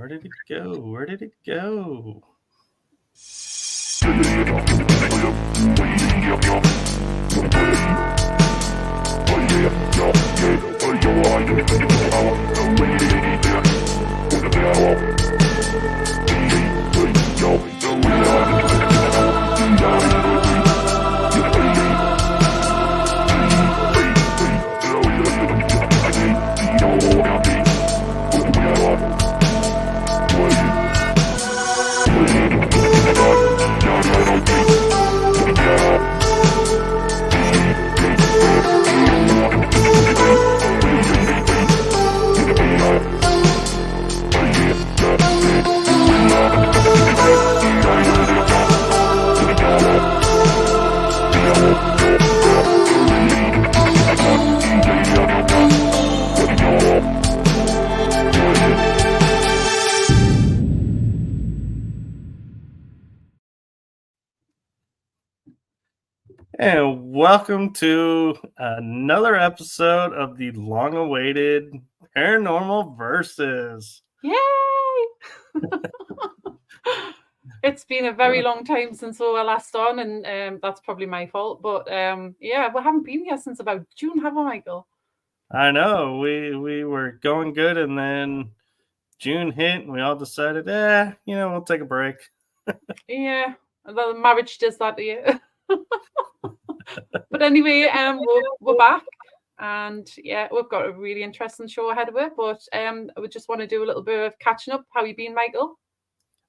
Where did it go? Where did it go? And welcome to another episode of the long-awaited Paranormal Versus. Yay! It's been a very long time since we were last on, and that's probably my fault. But yeah, we haven't been here since about June, have we, Michael? I know. We were going good, and then June hit, and we all decided, we'll take a break. Yeah, the marriage does that to you. But anyway, we're back, and yeah, we've got a really interesting show ahead of it. But we just want to do a little bit of catching up. How you been, Michael?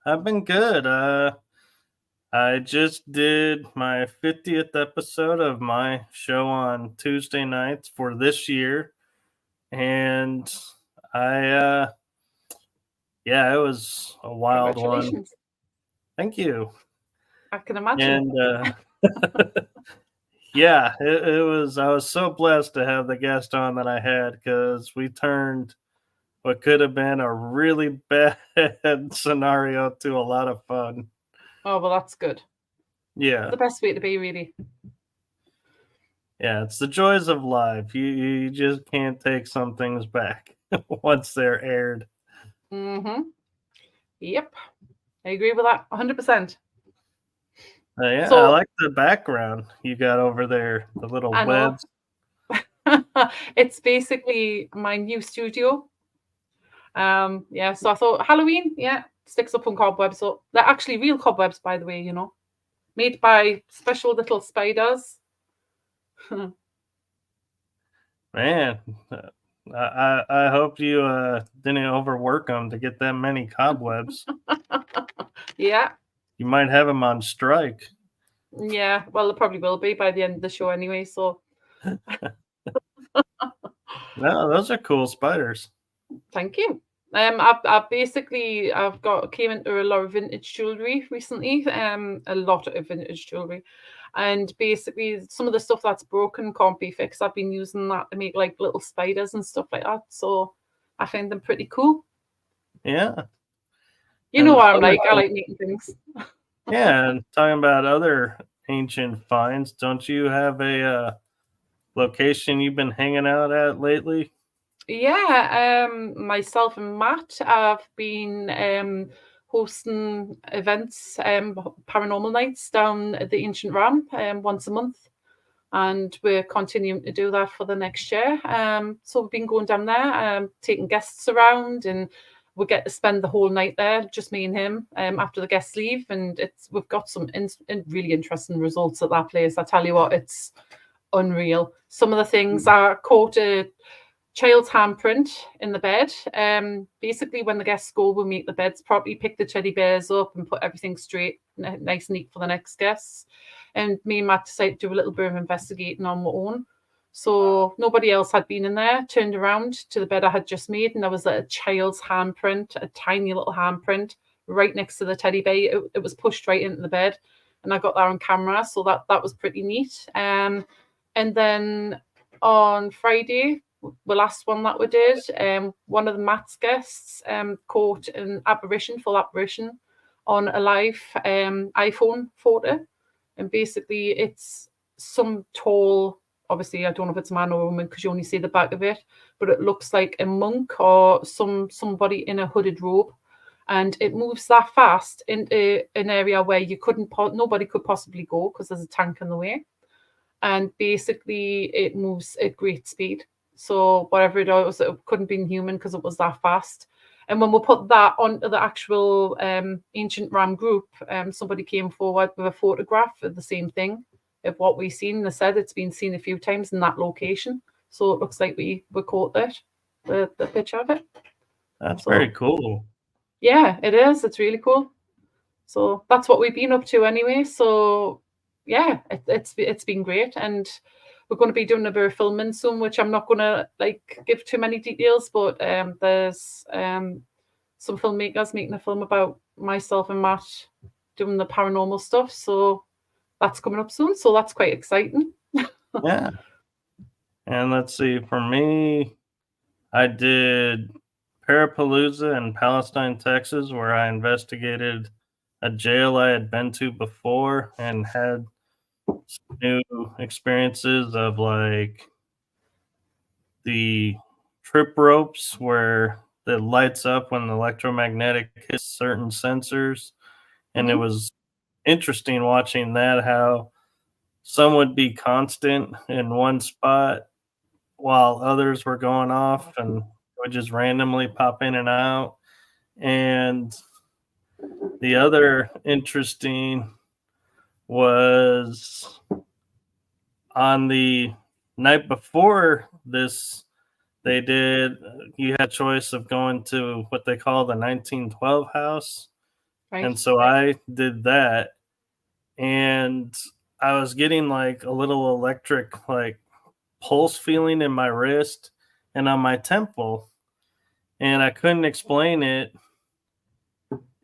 I've been good. I just did my 50th episode of my show on Tuesday nights for this year, and it was a wild one. Thank you. I can imagine. And yeah, it was. I was so blessed to have the guest on that I had, because we turned what could have been a really bad scenario to a lot of fun. Oh, well, that's good. Yeah. The best way to be, really. Yeah, it's the joys of life. You just can't take some things back once they're aired. Mm-hmm. Yep. I agree with that 100%. Yeah, so, I like the background you got over there, the little webs. It's basically my new studio. Yeah, so I thought Halloween, sticks up on cobwebs. So they're actually real cobwebs, by the way, made by special little spiders. Man, I hope you didn't overwork them to get that many cobwebs. Yeah. You might have them on strike. Yeah, well, they probably will be by the end of the show anyway, so. No, those are cool spiders. Thank you. I've came into a lot of vintage jewelry recently, a lot of vintage jewelry, and basically some of the stuff that's broken can't be fixed. I've been using that to make like little spiders and stuff like that, so I find them pretty cool. Yeah. You know what I'm like. I like making things. Yeah, and talking about other ancient finds, don't you have a location you've been hanging out at lately? Yeah, myself and Matt have been hosting events, paranormal nights down at the Ancient Ram once a month, and we're continuing to do that for the next year. So we've been going down there, taking guests around, and we get to spend the whole night there, just me and him, after the guests leave, and we've got some really interesting results at that place. I tell you what, it's unreal. Some of the things are caught a child's handprint in the bed. Basically, when the guests go, we make the beds properly, pick the teddy bears up, and put everything straight, nice and neat for the next guests. And me and Matt decided to do a little bit of investigating on my own. So nobody else had been in there. Turned around to the bed I had just made, and there was a child's handprint, a tiny little handprint, right next to the teddy bear. It was pushed right into the bed, and I got that on camera. So that was pretty neat. And then on Friday, the last one that we did, one of the Matt's guests caught an full apparition on a live iPhone photo. And basically it's some tall, obviously I don't know if it's a man or a woman because you only see the back of it, but it looks like a monk or somebody in a hooded robe. and it moves that fast into an area where nobody could possibly go because there's a tank in the way. And basically it moves at great speed. So whatever it was, it couldn't be human because it was that fast. And when we put that onto the actual ancient Ram group, somebody came forward with a photograph of the same thing of what we've seen. They said it's been seen a few times in that location. So it looks like we caught it, the picture of it. That's very cool. Yeah, it is. It's really cool. So that's what we've been up to anyway. So yeah, it's been great, and we're going to be doing a bit of filming soon, which I'm not going to give too many details, but there's some filmmakers making a film about myself and Matt doing the paranormal stuff. So that's coming up soon. So that's quite exciting. Yeah. And let's see, for me, I did Parapalooza in Palestine, Texas, where I investigated a jail I had been to before and had new experiences of the trip ropes where it lights up when the electromagnetic hits certain sensors. And it was interesting watching that, how some would be constant in one spot while others were going off and would just randomly pop in and out. And the other interesting was on the night before this, you had a choice of going to what they call the 1912 house. Right. And so I did that, and I was getting a little electric pulse feeling in my wrist and on my temple, and I couldn't explain it.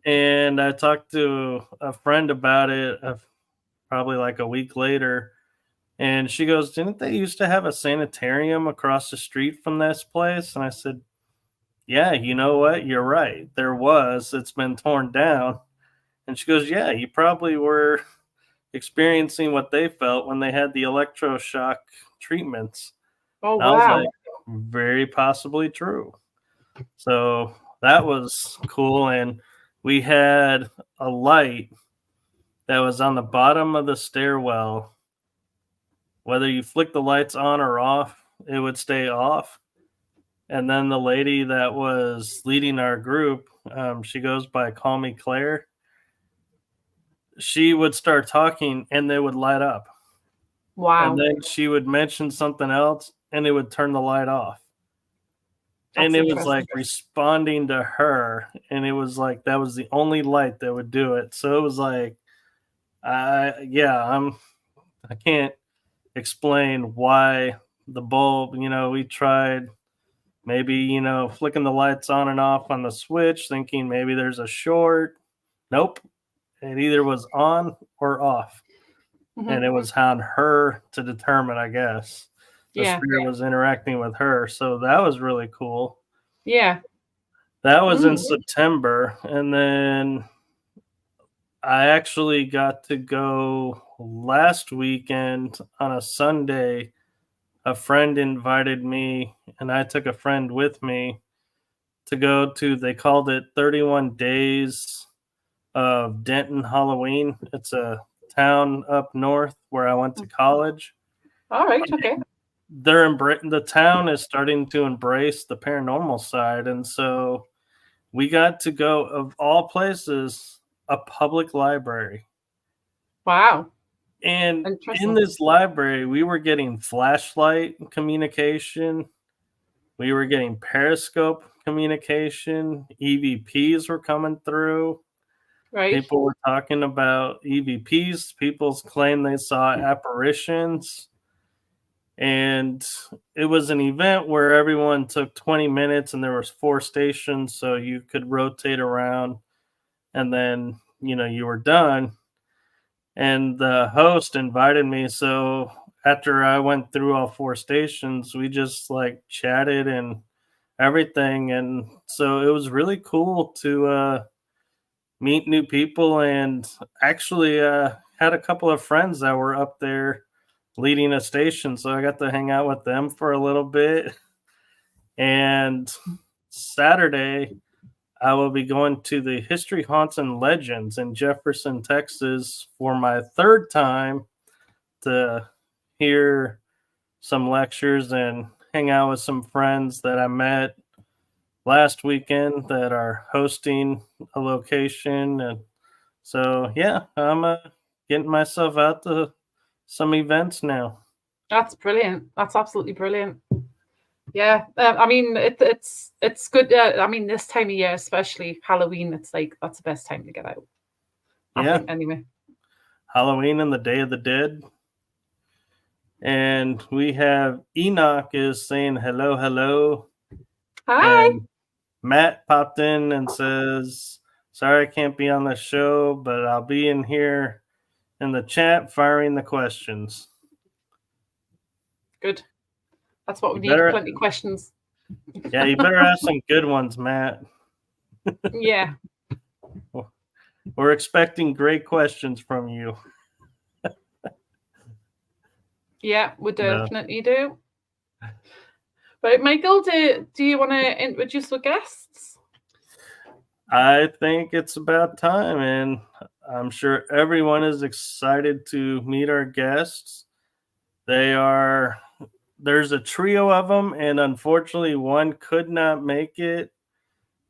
And I talked to a friend about it probably a week later, and she goes, "Didn't they used to have a sanitarium across the street from this place?" And I said, "Yeah, you know what? You're right. There was. It's been torn down." And she goes, "Yeah, you probably were experiencing what they felt when they had the electroshock treatments." Oh, wow. I was wow. very possibly true. So that was cool. And we had a light that was on the bottom of the stairwell. Whether you flick the lights on or off, it would stay off. And then the lady that was leading our group, she goes by Call Me Claire. She would start talking and they would light up. Wow. And then she would mention something else and it would turn the light off. And it was responding to her, and it was that was the only light that would do it. So it was I can't explain why the bulb, we tried maybe, flicking the lights on and off on the switch, thinking maybe there's a short. Nope. It either was on or off. And it was on her to determine, I guess. The spirit was interacting with her. So that was really cool. Yeah. That was in September. And then I actually got to go last weekend on a Sunday. A friend invited me, and I took a friend with me to go to, they called it 31 Days of Denton Halloween. It's a town up north where I went to college. All right, okay. The town is starting to embrace the paranormal side, and so we got to go, of all places, a public library. Wow. And in this library, we were getting flashlight communication, we were getting periscope communication, EVPs were coming through. Right. People were talking about EVPs. People claim they saw apparitions. And it was an event where everyone took 20 minutes and there was 4 stations, so you could rotate around and then, you were done. And the host invited me. So after I went through all 4 stations, we just chatted and everything. And so it was really cool to meet new people, and actually had a couple of friends that were up there leading a station, so I got to hang out with them for a little bit. And Saturday I will be going to the History Haunts and Legends in Jefferson, Texas for my third time to hear some lectures and hang out with some friends that I met last weekend that are hosting a location. And so, yeah, I'm getting myself out to some events now. That's brilliant. That's absolutely brilliant. Yeah, I mean it's good. I mean this time of year, especially Halloween, it's like that's the best time to get out. I think anyway. Halloween and the Day of the Dead. And we have Enoch is saying hello, hello. Hi. And Matt popped in and says, sorry I can't be on the show, but I'll be in here in the chat firing the questions. Good. That's what we need. Plenty of questions. Yeah, you better ask some good ones, Matt. Yeah. We're expecting great questions from you. Yeah, we definitely do. But Michael, do you want to introduce the guests? I think it's about time, and I'm sure everyone is excited to meet our guests. There's a trio of them, and unfortunately one could not make it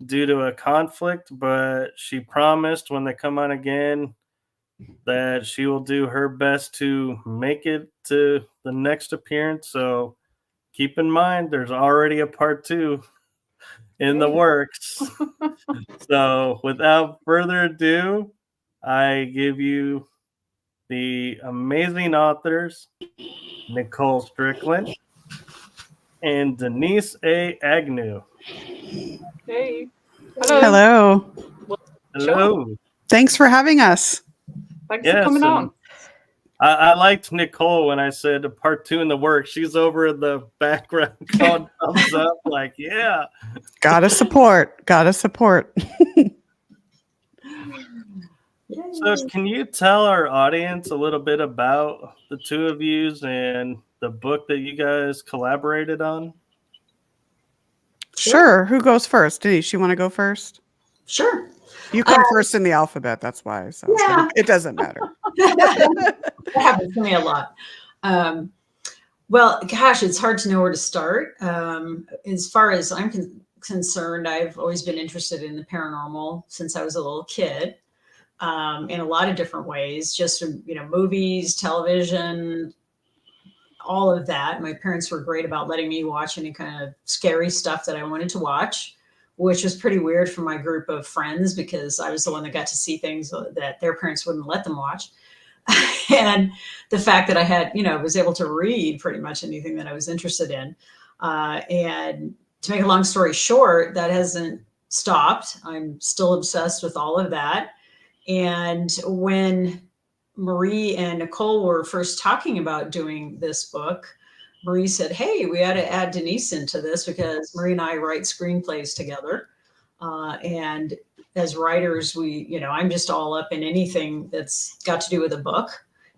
due to a conflict, but she promised when they come on again that she will do her best to make it to the next appearance. So keep in mind, there's already a part 2 in the works. So without further ado, I give you the amazing authors, Nicole Strickland and Denise A. Agnew. Hey. Hello. Hello. Thanks for having us. Thanks for coming on. I liked Nicole when I said part 2 in the works. She's over in the background going thumbs up like, yeah. Gotta support. So can you tell our audience a little bit about the two of you and the book that you guys collaborated on? Sure. Who goes first? Denise, you want to go first? Sure. You come first in the alphabet. That's why. So yeah. It doesn't matter. That happens to me a lot. Well, gosh, it's hard to know where to start. As far as I'm concerned, I've always been interested in the paranormal since I was a little kid, in a lot of different ways, just from, movies, television, all of that. My parents were great about letting me watch any kind of scary stuff that I wanted to watch, which was pretty weird for my group of friends because I was the one that got to see things that their parents wouldn't let them watch. And the fact that I had, was able to read pretty much anything that I was interested in. And to make a long story short, that hasn't stopped. I'm still obsessed with all of that. And when Marie and Nicole were first talking about doing this book, Marie said, hey, we ought to add Denise into this because Marie and I write screenplays together. And as writers, I'm just all up in anything that's got to do with a book.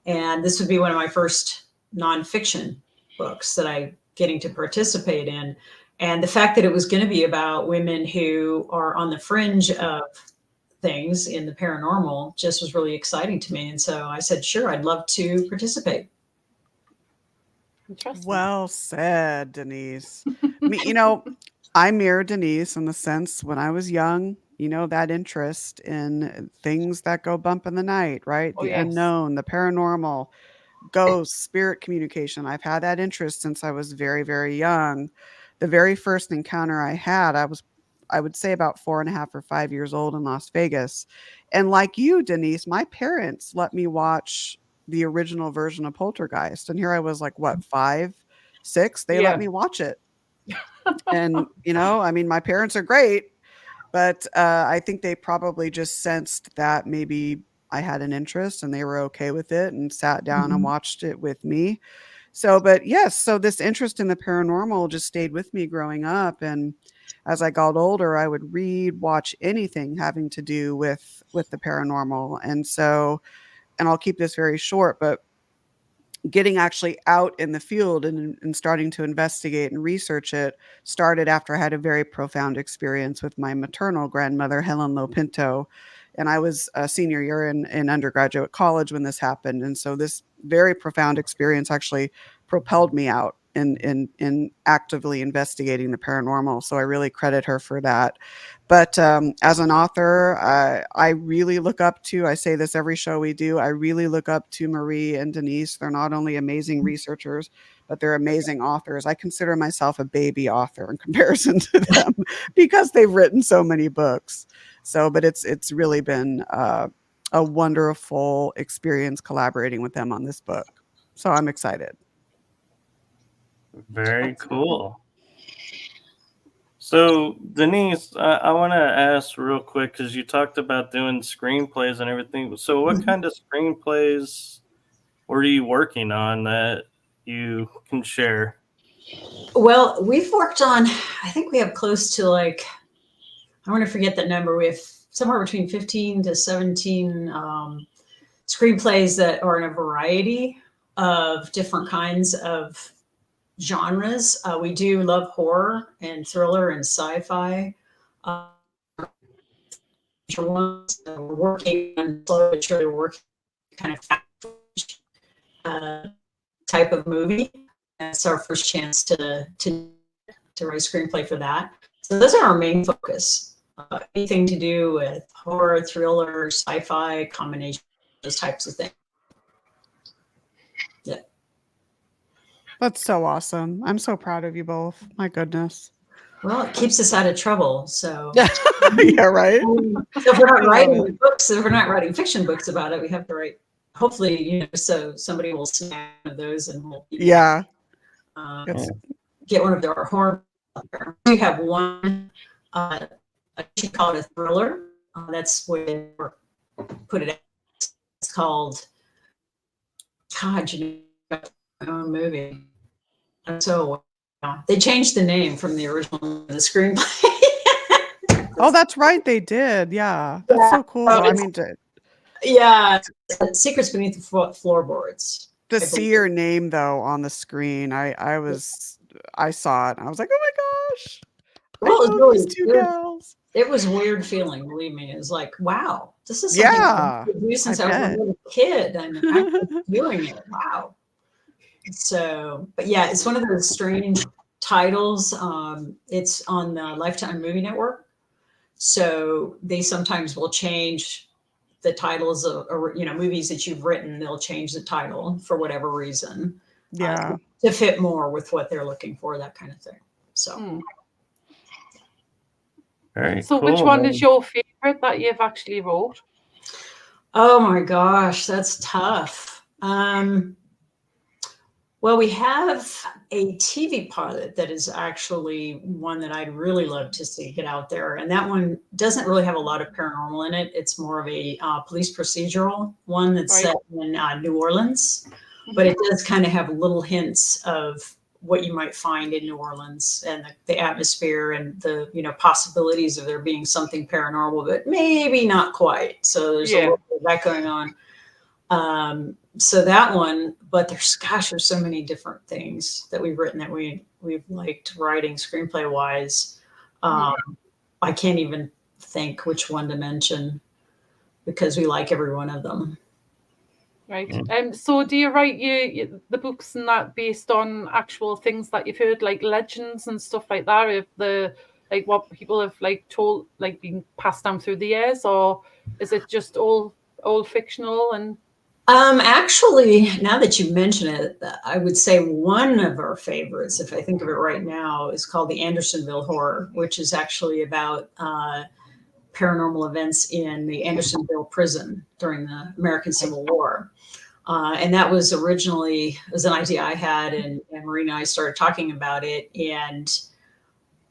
And this would be one of my first nonfiction books that I'm getting to participate in. And the fact that it was going to be about women who are on the fringe of things in the paranormal just was really exciting to me. And so I said, sure, I'd love to participate. Well said, Denise. I mirror Denise in the sense when I was young, that interest in things that go bump in the night, right? The unknown, the paranormal, ghosts, spirit communication. I've had that interest since I was very, very young. The very first encounter I had, I would say about 4.5 or 5 years old in Las Vegas. And like you, Denise, my parents let me watch the original version of Poltergeist. And here I was like, what, 5, 6? They let me watch it. And, my parents are great, but I think they probably just sensed that maybe I had an interest and they were okay with it and sat down and watched it with me. So, but yes, so this interest in the paranormal just stayed with me growing up. And as I got older, I would read, watch anything having to do with the paranormal. And so, and I'll keep this very short, but getting actually out in the field and starting to investigate and research it started after I had a very profound experience with my maternal grandmother, Helen Lopinto. And I was a senior year in undergraduate college when this happened. And so this very profound experience actually propelled me out in actively investigating the paranormal. So I really credit her for that. But as an author, I really look up to, I say this every show we do, I really look up to Marie and Denise. They're not only amazing researchers, but they're amazing authors. I consider myself a baby author in comparison to them because they've written so many books. So, but it's really been a wonderful experience collaborating with them on this book. So I'm excited. Very cool. So, Denise, I want to ask real quick because you talked about doing screenplays and everything. So, what kind of screenplays were you working on that you can share? Well, we've worked on, I think we have close to like, I want to forget that number. We have somewhere between 15 to 17 screenplays that are in a variety of different kinds of genres. We do love horror and thriller and sci-fi. We're working on slowly but surely working kind of type of movie. That's our first chance to write a screenplay for that. So those are our main focus. Anything to do with horror, thriller, sci-fi, combination, those types of things. Yeah. That's so awesome. I'm so proud of you both. My goodness. Well, it keeps us out of trouble. So yeah, right. So if we're not writing books, if we're not writing fiction books about it, we have to write. Hopefully, you know, so somebody will snap one of those and we'll yeah, get one of their horror. We have one. You call it a thriller. That's where we put it at. It's called. God, you know, my own movie. So they changed the name from the original the screenplay. Oh, that's right. They did. Yeah. That's so cool. I mean, yeah. Secrets Beneath the Floorboards. To see your name though on the screen, I saw it and I was like, oh my gosh. Well, I know these two gals. It was a weird feeling, believe me. It was like, wow, this is something I've been doing since I was a little kid and I'm doing it. Wow. So, but yeah, it's one of those strange titles. It's on the Lifetime Movie Network. So they sometimes will change the titles of, or, you know, movies that you've written, they'll change the title for whatever reason. Yeah. To fit more with what they're looking for, that kind of thing. So. Very so cool. Which one is your favorite that you've actually wrote? Oh my gosh, that's tough. Well, we have a TV pilot that is actually one that I'd really love to see get out there. And that one doesn't really have a lot of paranormal in it. It's more of a police procedural one that's set in New Orleans. But it does kind of have little hints of what you might find in New Orleans and the atmosphere and the, you know, possibilities of there being something paranormal, but maybe not quite. So there's a little bit of that going on. So that one, but there's so many different things that we've written that we've liked writing screenplay wise. I can't even think which one to mention because we like every one of them. Right. So do you write the books and that based on actual things that you've heard, like legends and stuff like that, if the like what people have like told, like being passed down through the years, or is it just all fictional? And actually, now that you mention it, I would say one of our favorites, if I think of it right now, is called the Andersonville Horror, which is actually about paranormal events in the Andersonville prison during the American Civil War. And that was originally, it was an idea I had, and Marie and I started talking about it. And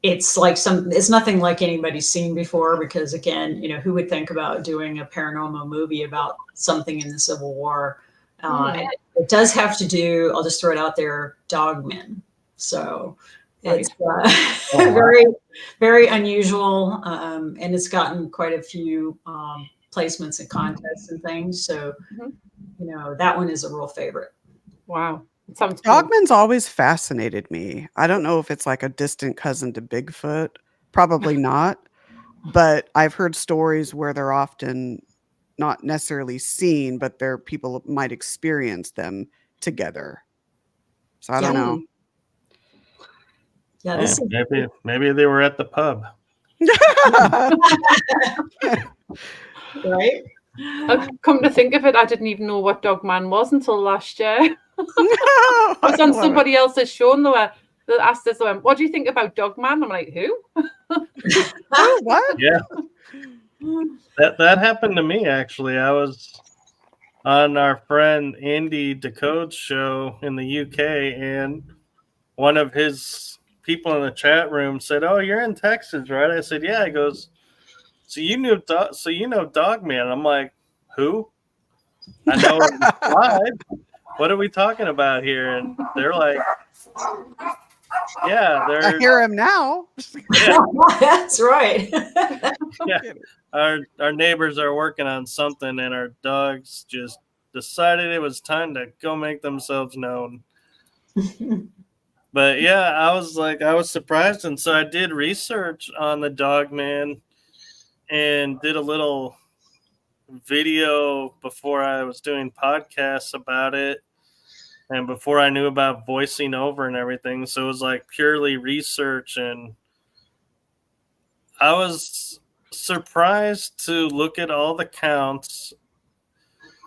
it's like it's nothing like anybody's seen before, because again, you know, who would think about doing a paranormal movie about something in the Civil War? And it does have to do, I'll just throw it out there, dogmen. So it's very, very unusual. And it's gotten quite a few placements and contests and things. So, you know, that one is a real favorite. Wow. It sounds cool. Dogman's always fascinated me. I don't know if it's like a distant cousin to Bigfoot. Probably not. But I've heard stories where they're often not necessarily seen, but their people might experience them together. So I don't know. Yeah, this is... maybe they were at the pub. Right? Come to think of it, I didn't even know what Dogman was until last year. I was on somebody else's show and they asked us, what do you think about Dogman? I'm like, who? Oh, what? Yeah. That happened to me, actually. I was on our friend Andy Decode's show in the UK, and one of his people in the chat room said, "Oh, you're in Texas, right?" I said, "Yeah." He goes, So you know Dogman? I'm like, who? I know him live. What are we talking about here? And they're like, yeah, I hear him now. Yeah. That's right. Yeah. Our neighbors are working on something, and our dogs just decided it was time to go make themselves known. But yeah, I was surprised, and so I did research on the Dogman and did a little video before I was doing podcasts about it, and before I knew about voicing over and everything. So it was like purely research, and I was surprised to look at all the counts,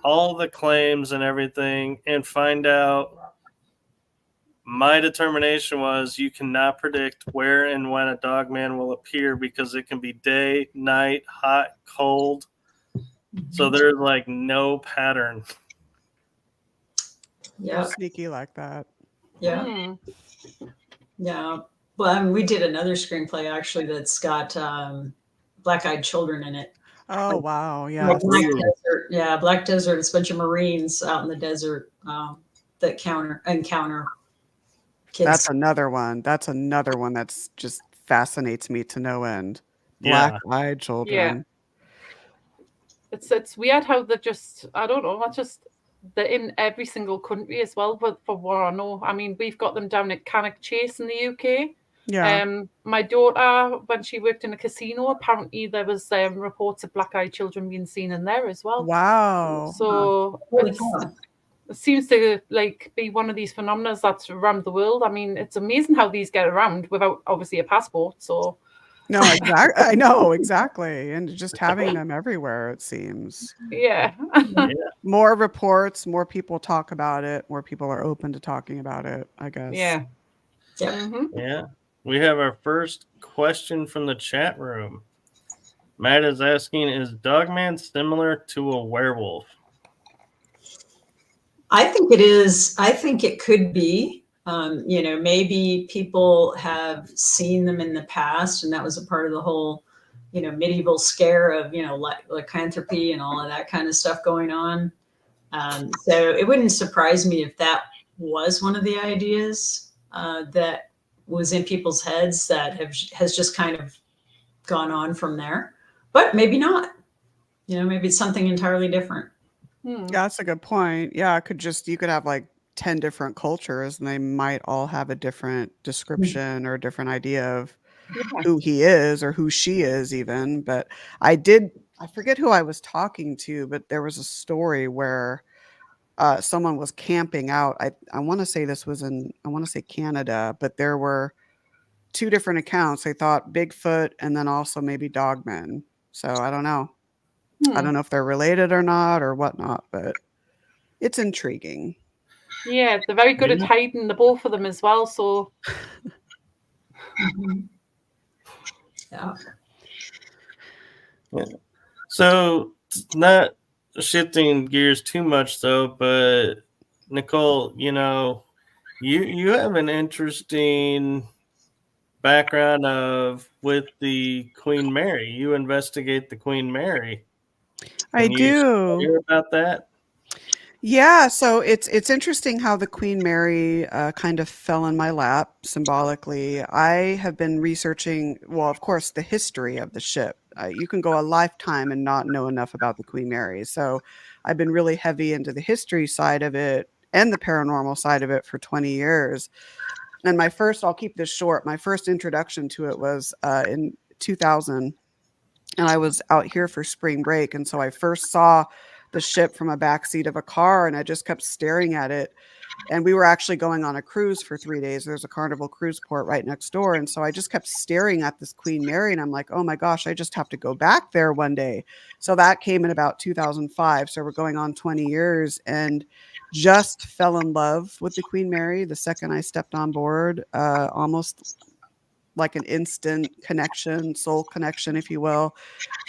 all the claims and everything, and find out my determination was you cannot predict where and when a Dogman will appear, because it can be day, night, hot, cold. So there's like no pattern. Yeah. Sneaky like that. Yeah. Yeah. Well, we did another screenplay actually that's got black-eyed children in it. Oh, wow. Yeah. Black Desert. Yeah, Black Desert. It's a bunch of Marines out in the desert that encounter kids. That's another one. That's just fascinates me to no end. Black-eyed children. Yeah. It's weird how they're just, I don't know, they're in every single country as well, for what I know. I mean, we've got them down at Cannock Chase in the UK. Yeah. My daughter, when she worked in a casino, apparently there was reports of black-eyed children being seen in there as well. Wow. So it seems to be one of these phenomena that's around the world. I mean, it's amazing how these get around without obviously a passport. So no, exactly. I know, exactly. And just having them everywhere, it seems. Yeah. More reports, more people talk about it, more people are open to talking about it, I guess. Yeah. Yeah. We have our first question from the chat room. Matt is asking, is Dogman similar to a werewolf? I think it is. I think it could be. Maybe people have seen them in the past, and that was a part of the whole, medieval scare of, lycanthropy and all of that kind of stuff going on. So it wouldn't surprise me if that was one of the ideas that was in people's heads that has just kind of gone on from there. But maybe not. Maybe it's something entirely different. Yeah, that's a good point. Yeah, you could have like 10 different cultures and they might all have a different description or a different idea of who he is or who she is even. But I forget who I was talking to, but there was a story where someone was camping out. I want to say this was Canada, but there were two different accounts. They thought Bigfoot and then also maybe Dogman. So I don't know. I don't know if they're related or not or whatnot, but it's intriguing. Yeah, they're very good at hiding the both of them as well. So, yeah. So, not shifting gears too much though, but Nicole, you have an interesting background with the Queen Mary. You investigate the Queen Mary. I do. Hear about that? Yeah, so it's interesting how the Queen Mary kind of fell in my lap symbolically. I have been researching, well, of course, the history of the ship. You can go a lifetime and not know enough about the Queen Mary. So I've been really heavy into the history side of it and the paranormal side of it for 20 years. And I'll keep this short. My first introduction to it was in 2000, and I was out here for spring break. And so I first saw the ship from a backseat of a car, and I just kept staring at it. And we were actually going on a cruise for 3 days. There's a Carnival cruise port right next door. And so I just kept staring at this Queen Mary, and I'm like, oh my gosh, I just have to go back there one day. So that came in about 2005. So we're going on 20 years, and just fell in love with the Queen Mary the second I stepped on board, almost like an instant connection, soul connection, if you will.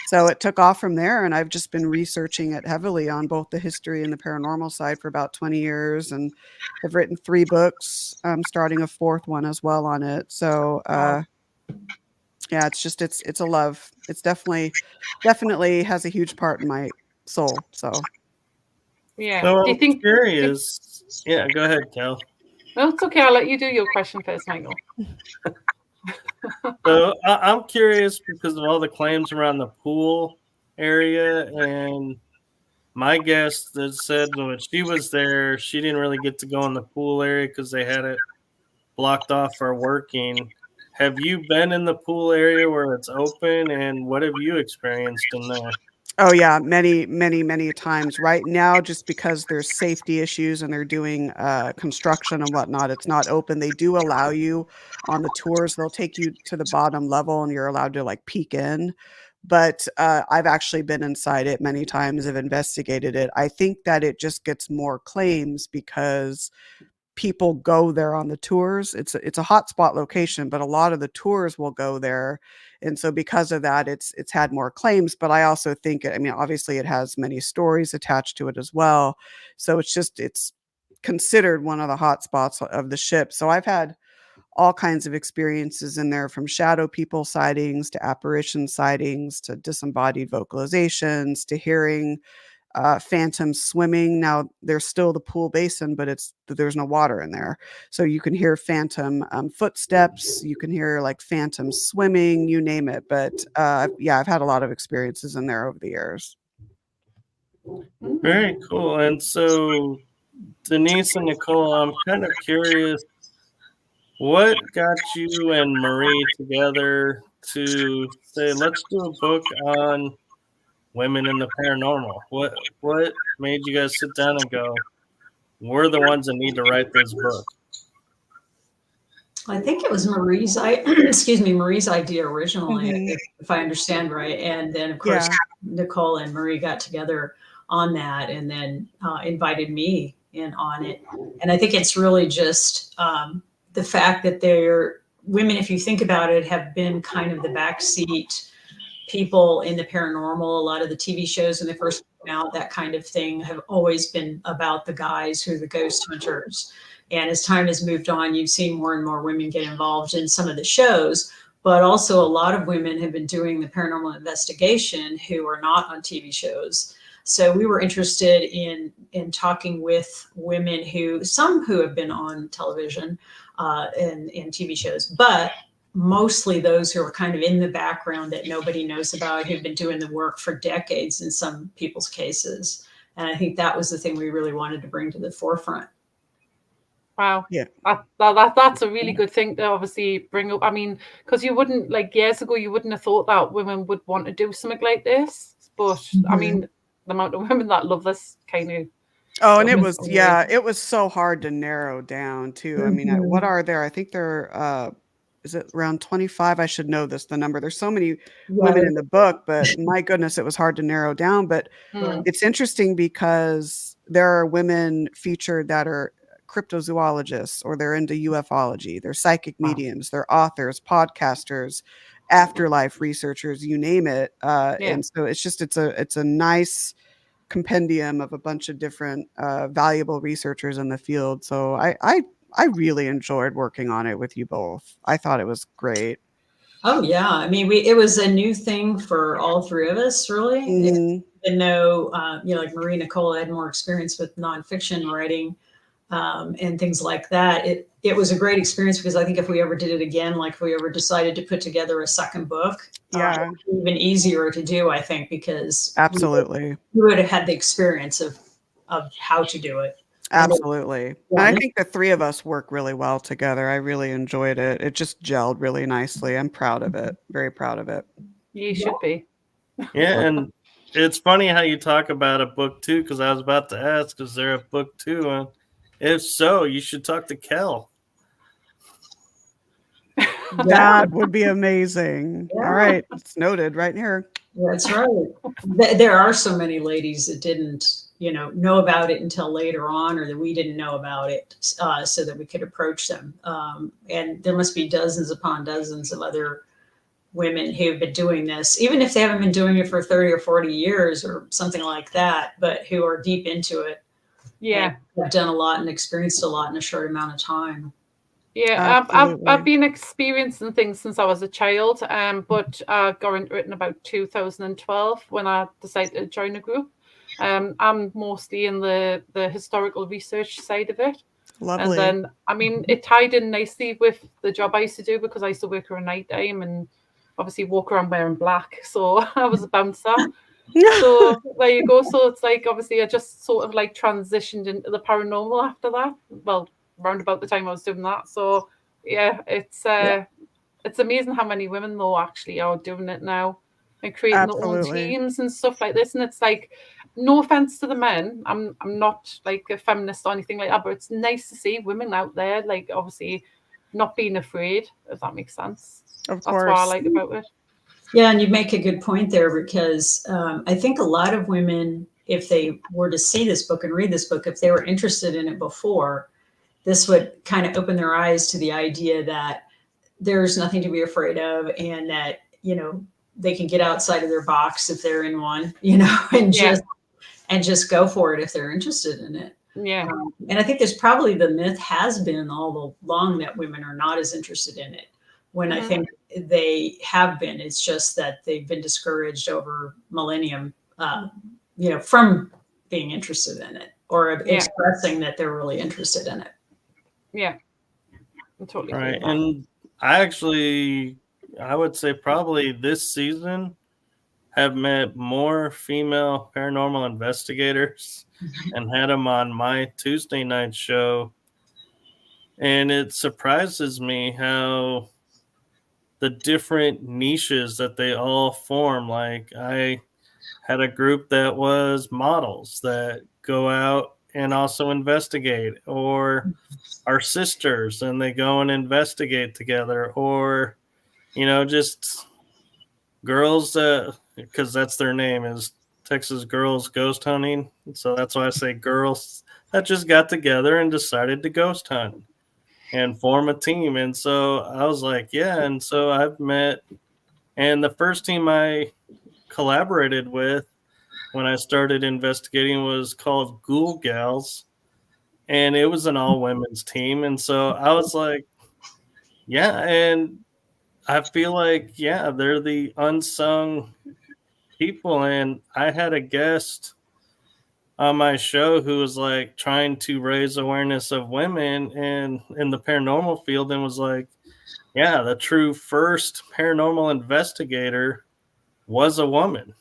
So it took off from there, and I've just been researching it heavily on both the history and the paranormal side for about 20 years, and have written 3 books. I'm starting a 4th one as well on it. So yeah, it's a love. It's definitely has a huge part in my soul. So yeah. So Do you think? curious? Yeah, go ahead, Cal. No, it's okay. I'll let you do your question first, Michael. So I'm curious because of all the claims around the pool area, and my guest that said when she was there, she didn't really get to go in the pool area because they had it blocked off for working. Have you been in the pool area where it's open, and what have you experienced in there? oh yeah, many, many, many times. Right now, just because there's safety issues and they're doing construction and whatnot, it's not open. They do allow you on the tours. They'll take you to the bottom level, and you're allowed to like peek in. But I've actually been inside it many times. I've investigated it. I think that it just gets more claims because people go there on the tours. It's a hotspot location, but a lot of the tours will go there. And so because of that, it's had more claims. But I also think, I mean, obviously it has many stories attached to it as well. So it's considered one of the hotspots of the ship. So I've had all kinds of experiences in there, from shadow people sightings to apparition sightings to disembodied vocalizations to hearing phantoms swimming. Now there's still the pool basin, but there's no water in there. So you can hear phantom footsteps. You can hear like phantoms swimming, you name it. But yeah, I've had a lot of experiences in there over the years. Very cool. And so Denise and Nicole, I'm kind of curious, what got you and Marie together to say, let's do a book on women in the paranormal? What made you guys sit down and go, we're the ones that need to write this book? I think it was Marie's Marie's idea originally, if I understand right. And then of course Nicole and Marie got together on that, and then invited me in on it. And I think it's really just the fact that they're women, if you think about it, have been kind of the backseat people in the paranormal. A lot of the TV shows when they first came out, that kind of thing, have always been about the guys who are the ghost hunters. And as time has moved on, you've seen more and more women get involved in some of the shows, but also a lot of women have been doing the paranormal investigation who are not on TV shows. So we were interested in talking with women some who have been on television and TV shows, but mostly those who are kind of in the background that nobody knows about, who've been doing the work for decades in some people's cases. And I think that was the thing we really wanted to bring to the forefront. Wow. Yeah. That's a really good thing to obviously bring up. I mean, because you wouldn't, like years ago, you wouldn't have thought that women would want to do something like this. But I mean, the amount of women that love this kind of. Oh, and it was so hard to narrow down too. I mean, what are there? I think there is it around 25? I should know the number. There's so many women in the book, but my goodness, it was hard to narrow down. But it's interesting because there are women featured that are cryptozoologists, or they're into ufology, they're psychic mediums, they're authors, podcasters, afterlife researchers, you name it. And so it's a nice compendium of a bunch of different valuable researchers in the field. So I really enjoyed working on it with you both. I thought it was great. Oh yeah, I mean, it was a new thing for all 3 of us, really. Even though like Marie and Nicole had more experience with nonfiction writing and things like that, it was a great experience, because I think if we ever did it again, like if we ever decided to put together a second book, it would be even easier to do, I think, because absolutely we would have had the experience of how to do it. Absolutely. Yeah, And I and think the three of us work really well together. I really enjoyed it. It just gelled really nicely. I'm proud of it. Very proud of it. You should be. Yeah, and it's funny how you talk about a book two, because I was about to ask, is there a book two? And if so, you should talk to Kel. That would be amazing. Yeah. All right. It's noted right here. That's right. There are so many ladies that didn't, know about it until later on, or that we didn't know about it, so that we could approach them. And there must be dozens upon dozens of other women who have been doing this, even if they haven't been doing it for 30 or 40 years or something like that, but who are deep into it. Yeah. And have done a lot and experienced a lot in a short amount of time. Yeah, I've been experiencing things since I was a child, but I got into it in about 2012 when I decided to join a group. I'm mostly in the historical research side of it. Lovely. And then, I mean, it tied in nicely with the job I used to do, because I used to work around night time and obviously walk around wearing black. So I was a bouncer. So there you go. So it's like, obviously, I just sort of like transitioned into the paranormal after that. Well, around about the time I was doing that. So yeah, it's amazing how many women though actually are doing it now and creating their own teams and stuff like this. And it's like, no offense to the men, I'm not like a feminist or anything like that, but it's nice to see women out there, like obviously not being afraid, if that makes sense. Of course. That's what I like about it. Yeah, and you make a good point there, because I think a lot of women, if they were to see this book and read this book, if they were interested in it before, this would kind of open their eyes to the idea that there's nothing to be afraid of, and that, they can get outside of their box if they're in one, and just go for it if they're interested in it. Yeah. And I think there's probably, the myth has been all along that women are not as interested in it, when I think they have been. It's just that they've been discouraged over millennium, from being interested in it, or expressing that they're really interested in it. Yeah, I'm totally right. And I would say probably this season have met more female paranormal investigators and had them on my Tuesday night show. And it surprises me how the different niches that they all form. Like, I had a group that was models that go out and also investigate, or our sisters and they go and investigate together, or just girls, because that's their name, is Texas Girls Ghost Hunting. So that's why I say girls that just got together and decided to ghost hunt and form a team. And so I was like, yeah. And so I've met, and the first team I collaborated with when I started investigating was called Ghoul Gals, and it was an all women's team. And so I was like, yeah. And I feel like, yeah, they're the unsung people. And I had a guest on my show who was like trying to raise awareness of women and in the paranormal field, and was like, yeah, the true first paranormal investigator was a woman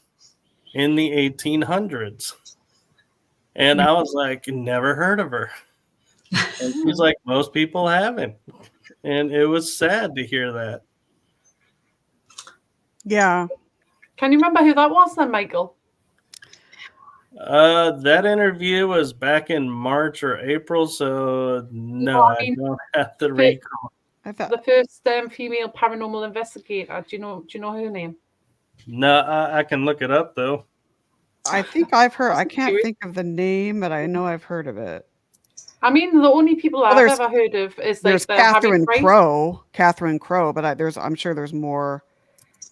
in the 1800s. And I was like, never heard of her. And she's like, most people haven't. And it was sad to hear that. Yeah. Can you remember who that was then, Michael? That interview was back in March or April, so no, I don't have to recall. The first female paranormal investigator. Do you know her name? No, I can look it up though. I think I've heard. I can't think of the name, but I know I've heard of it. I mean, the only people I've ever heard of is like Catherine Crowe. Catherine Crowe, but I'm sure there's more,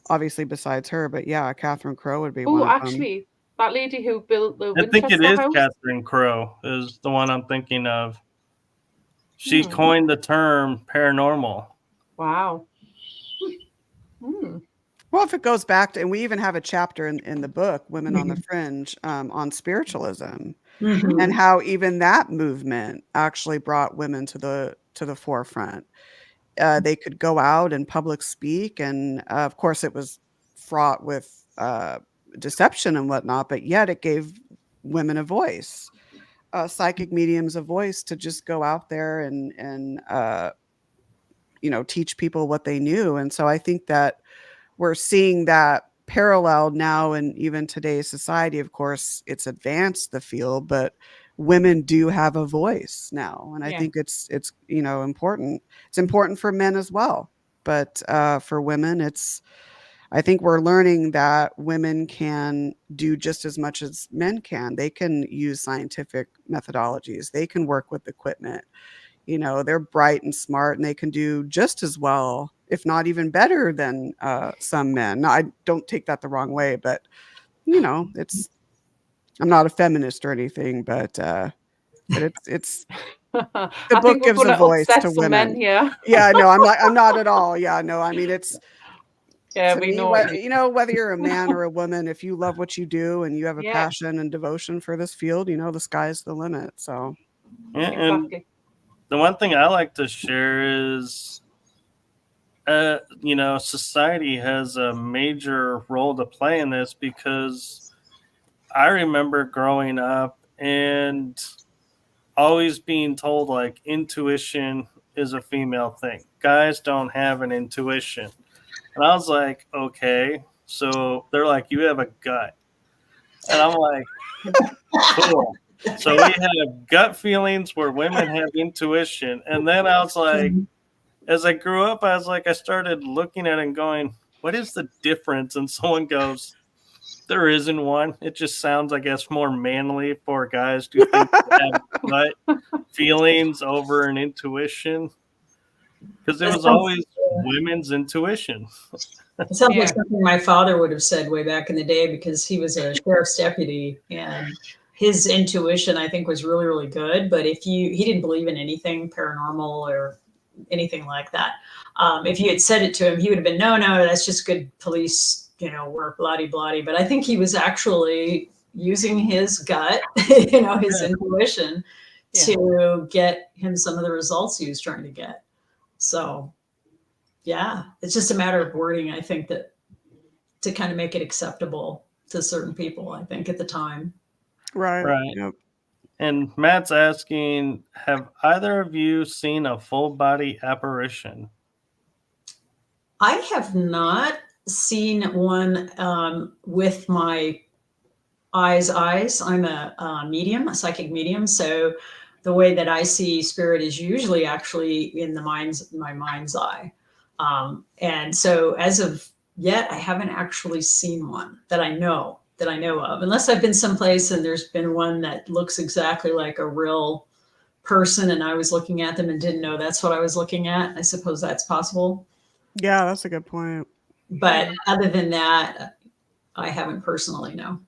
obviously, besides her. But yeah, Catherine Crowe would be one of them. Oh, actually, that lady who built the Winchester I think it is house? Catherine Crowe is the one I'm thinking of. She coined the term paranormal. Wow. Well, if it goes back to, and we even have a chapter in the book, Women on the Fringe, on spiritualism, and how even that movement actually brought women to the forefront. They could go out and public speak, and of course it was fraught with deception and whatnot, but yet it gave women a voice. psychic mediums a voice to just go out there and teach people what they knew. And so I think that we're seeing that parallel now in even today's society. Of course, it's advanced the field, but women do have a voice now. And I think it's important. It's important for men as well. But for women, I think we're learning that women can do just as much as men can. They can use scientific methodologies. They can work with equipment. They're bright and smart, and they can do just as well, if not even better than some men. Now, I don't take that the wrong way, but I'm not a feminist or anything, but it's the book gives a voice to women. Yeah, no, I'm not at all. Yeah, no, I mean, it's to me, whether you're a man or a woman, if you love what you do and you have a passion and devotion for this field, the sky's the limit. So and the one thing I like to share is, society has a major role to play in this, because I remember growing up and always being told, like, intuition is a female thing. Guys don't have an intuition. And I was like, okay. So they're like, you have a gut. And I'm like, cool. So we have gut feelings where women have intuition. And then I was like, as I grew up, I started looking at it and going, what is the difference? And someone goes, there isn't one. It just sounds, I guess, more manly for guys to think they have gut feelings over an intuition. Because it was always women's intuition. It sounds like something my father would have said way back in the day, because he was a sheriff's deputy, and his intuition, I think, was really, really good. But he didn't believe in anything paranormal or anything like that. If you had said it to him, he would have been, no, that's just good police, work, blah-de-blah-de. But I think he was actually using his gut, his intuition to get him some of the results he was trying to get. So, yeah, it's just a matter of wording, I think, that to kind of make it acceptable to certain people, I think, at the time. Right. Yep. And Matt's asking, have either of you seen a full body apparition? I have not seen one with my eyes. I'm a medium, a psychic medium. So the way that I see spirit is usually actually in my mind's eye. And so as of yet, I haven't actually seen one that I know of, unless I've been someplace and there's been one that looks exactly like a real person and I was looking at them and didn't know that's what I was looking at. I suppose that's possible. Yeah, that's a good point. But other than that, I haven't personally, no.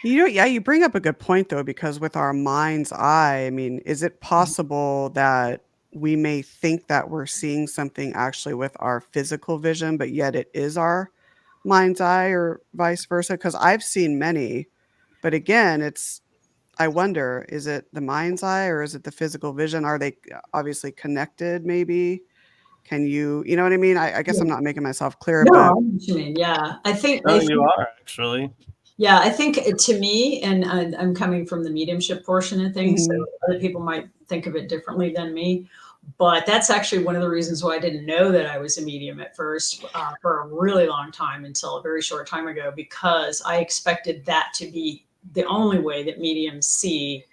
You bring up a good point, though, because with our mind's eye, I mean, is it possible that we may think that we're seeing something actually with our physical vision, but yet it is our mind's eye, or vice versa? Because I've seen many, but again, I wonder, is it the mind's eye or is it the physical vision? Are they obviously connected? Maybe can you know what I mean? I guess I'm not making myself clear. No, but I know what you mean. Yeah, I think you are actually. Yeah, I think to me, and I'm coming from the mediumship portion of things, so other people might think of it differently than me. But that's actually one of the reasons why I didn't know that I was a medium at first for a really long time, until a very short time ago, because I expected that to be the only way that mediums see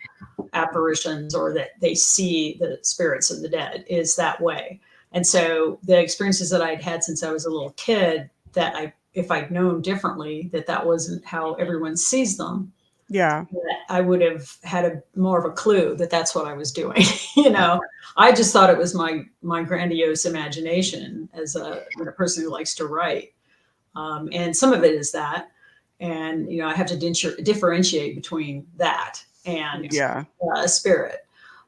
apparitions, or that they see the spirits of the dead, is that way. And so the experiences that I'd had since I was a little kid, that if I'd known differently, that wasn't how everyone sees them, I would have had more of a clue that that's what I was doing. I just thought it was my grandiose imagination as a person who likes to write. And some of it is that. And, I have to differentiate between that and spirit.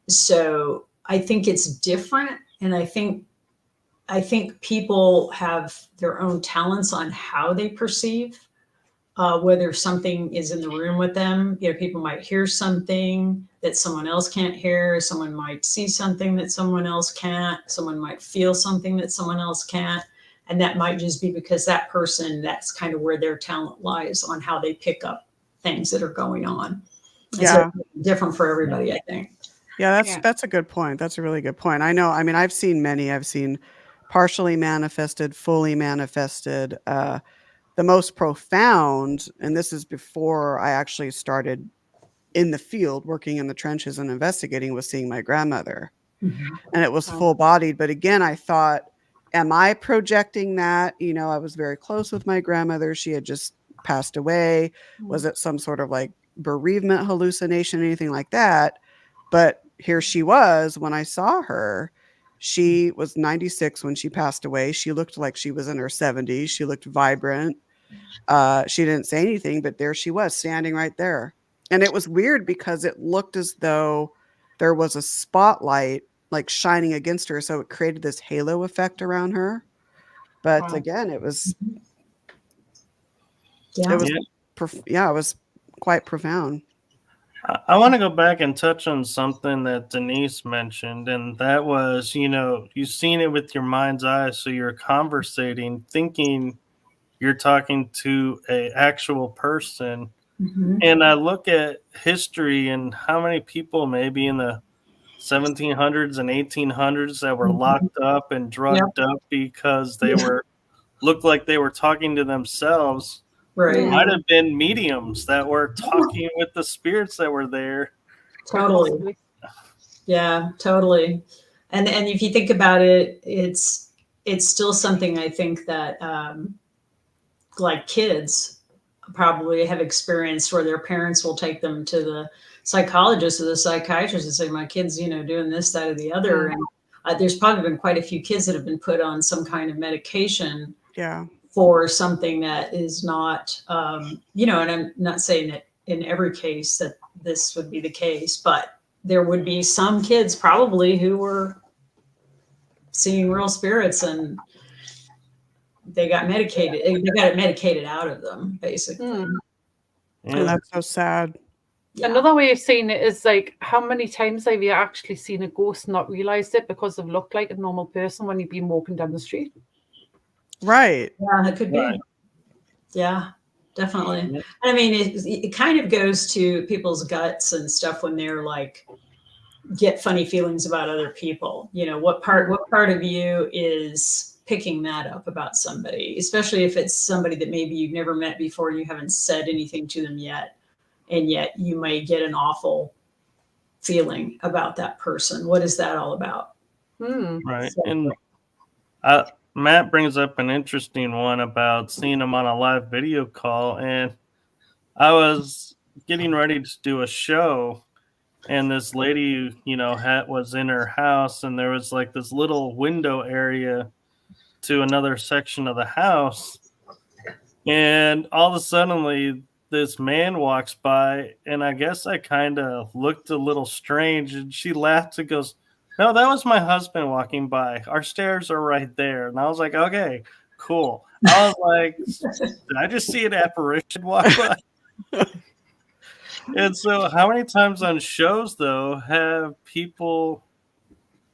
So I think it's different. And I think people have their own talents on how they perceive, whether something is in the room with them. People might hear something that someone else can't hear. Someone might see something that someone else can't. Someone might feel something that someone else can't. And that might just be because that person, that's kind of where their talent lies, on how they pick up things that are going on. Yeah. Different for everybody, I think. Yeah, that's a good point. That's a really good point. I know. I mean, I've seen many. I've seen partially manifested, fully manifested. The most profound, and this is before I actually started in the field, working in the trenches and investigating, was seeing my grandmother. Mm-hmm. And it was full bodied. But again, I thought, am I projecting that? You know, I was very close with my grandmother. She had just passed away. Was it some sort of like bereavement hallucination, anything like that? But here she was when I saw her. She was 96 when she passed away. She looked like she was in her 70s. She looked vibrant. She didn't say anything, but there she was standing right there. And it was weird because it looked as though there was a spotlight like shining against her. So it created this halo effect around her. But again, it was, it was quite profound. I want to go back and touch on something that Denise mentioned, and that was, you know, you've seen it with your mind's eye, so you're conversating, thinking you're talking to an actual person. Mm-hmm. And I look at history and how many people maybe in the 1700s and 1800s that were locked up and drugged up because they looked like they were talking to themselves. Right. Might have been mediums that were talking with the spirits that were there. Totally. Yeah, totally. And if you think about it, it's still something I think that like kids probably have experienced, where their parents will take them to the psychologist or the psychiatrist and say, my kid's, you know, doing this, that, or the other. And there's probably been quite a few kids that have been put on some kind of medication for something that is not, you know, and I'm not saying that in every case that this would be the case, but there would be some kids probably who were seeing real spirits and they got medicated. They got it medicated out of them, basically. And that's so sad. Yeah. Another way of seeing it is like, how many times have you actually seen a ghost and not realized it because they've looked like a normal person when you've been walking down the street? Right. Yeah, it could be. Yeah, definitely. Yeah. I mean, it kind of goes to people's guts and stuff when they're like, get funny feelings about other people. You know, what part of you is picking that up about somebody, especially if it's somebody that maybe you've never met before and you haven't said anything to them yet, and yet you may get an awful feeling about that person. What is that all about? Right. So, and Matt brings up an interesting one about seeing him on a live video call, and I was getting ready to do a show, and this lady, you know, was in her house, and there was like this little window area to another section of the house, and all of a sudden this man walks by, and I guess I kind of looked a little strange, and she laughed and goes, "No, that was my husband walking by. Our stairs are right there." And I was like, okay, cool. I was like, did I just see an apparition walk by? And so how many times on shows, though, have people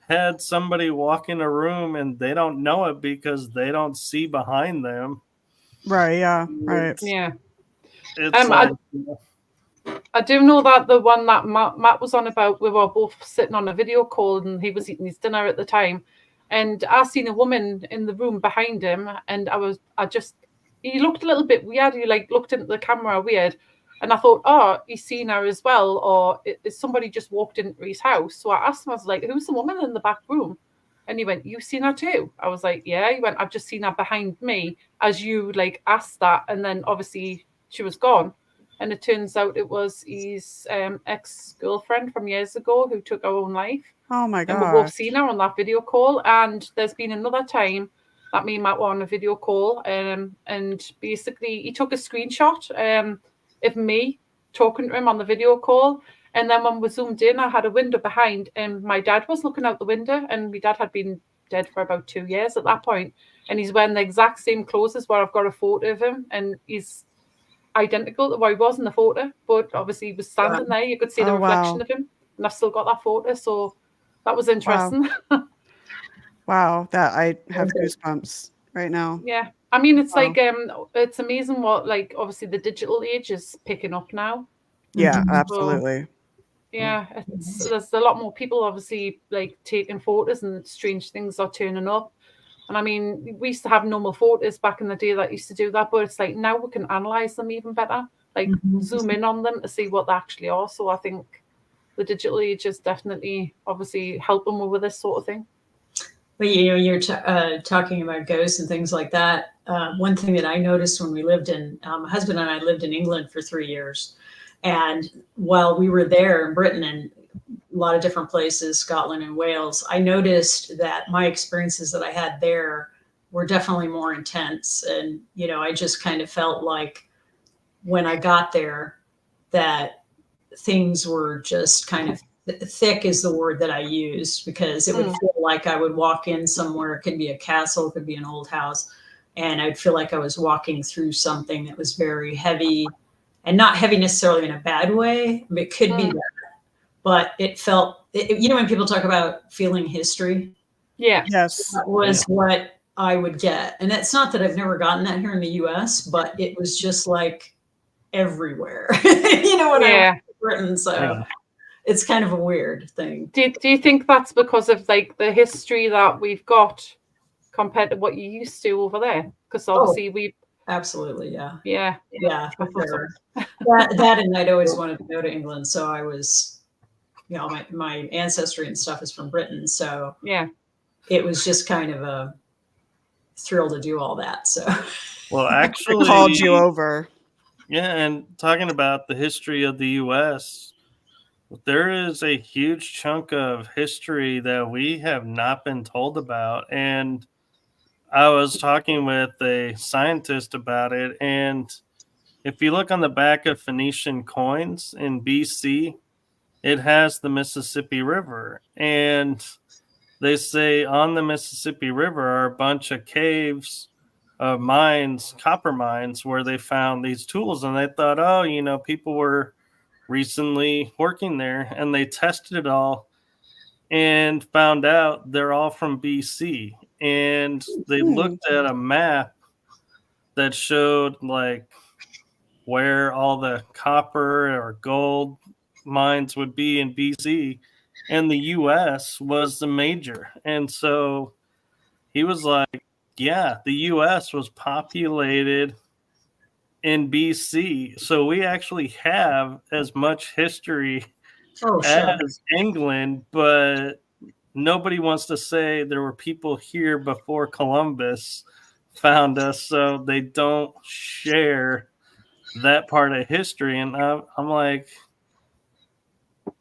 had somebody walk in a room and they don't know it because they don't see behind them? Right, yeah, right. Yeah. It's like, I do know that the one that Matt was on about, we were both sitting on a video call and he was eating his dinner at the time. And I seen a woman in the room behind him, and he looked a little bit weird. He like looked into the camera weird. And I thought, oh, he's seen her as well, or is somebody just walked into his house? So I asked him, I was like, who's the woman in the back room? And he went, you've seen her too? I was like, yeah. He went, I've just seen her behind me as you like asked that. And then obviously she was gone. And it turns out it was his ex-girlfriend from years ago who took her own life. Oh my God. And we've both seen her on that video call. And there's been another time that me and Matt were on a video call. And basically he took a screenshot of me talking to him on the video call. And then when we zoomed in, I had a window behind, and my dad was looking out the window, and my dad had been dead for about 2 years at that point. And he's wearing the exact same clothes as where I've got a photo of him. And he's identical to where he was in the photo, but obviously he was standing there. You could see the reflection of him, and I've still got that photo. So that was interesting. Wow, that I have goosebumps right now. Yeah. I mean, it's like it's amazing what, like, obviously the digital age is picking up now. Yeah, Mhm. absolutely. Yeah, there's a lot more people obviously like taking photos, and strange things are turning up. And I mean, we used to have normal photos back in the day that used to do that, but it's like now we can analyze them even better, like zoom in on them to see what they actually are. So I think the digital age is definitely obviously helping with this sort of thing. But you're talking about ghosts and things like that. One thing that I noticed when we lived in, my husband and I lived in England for 3 years. And while we were there in Britain and a lot of different places, Scotland and Wales, I noticed that my experiences that I had there were definitely more intense. And, I just kind of felt like when I got there that things were just kind of thick is the word that I used, because it would feel like I would walk in somewhere. It could be a castle, it could be an old house. And I'd feel like I was walking through something that was very heavy, and not heavy necessarily in a bad way. It could be that, but it felt, when people talk about feeling history. Yeah. Yes. That was what I would get. And it's not that I've never gotten that here in the US, but it was just like everywhere, when I went to Britain. So it's kind of a weird thing. Do you think that's because of like the history that we've got compared to what you used to over there? Because obviously absolutely, yeah, for sure. that and I'd always wanted to go to England, so I was, my ancestry and stuff is from Britain, so it was just kind of a thrill to do all that. So, well, actually, I called you over. Yeah, and talking about the history of the U.S., there is a huge chunk of history that we have not been told about. And I was talking with a scientist about it. And if you look on the back of Phoenician coins in BC, it has the Mississippi River. And they say on the Mississippi River are a bunch of caves of mines, copper mines, where they found these tools. And they thought, people were recently working there, and they tested it all and found out they're all from BC. And they looked at a map that showed like where all the copper or gold mines would be in BC, and the US was the major. And so he was like, yeah, the US was populated in BC. So we actually have as much history as England, but nobody wants to say there were people here before Columbus found us, so they don't share that part of history. And I'm like,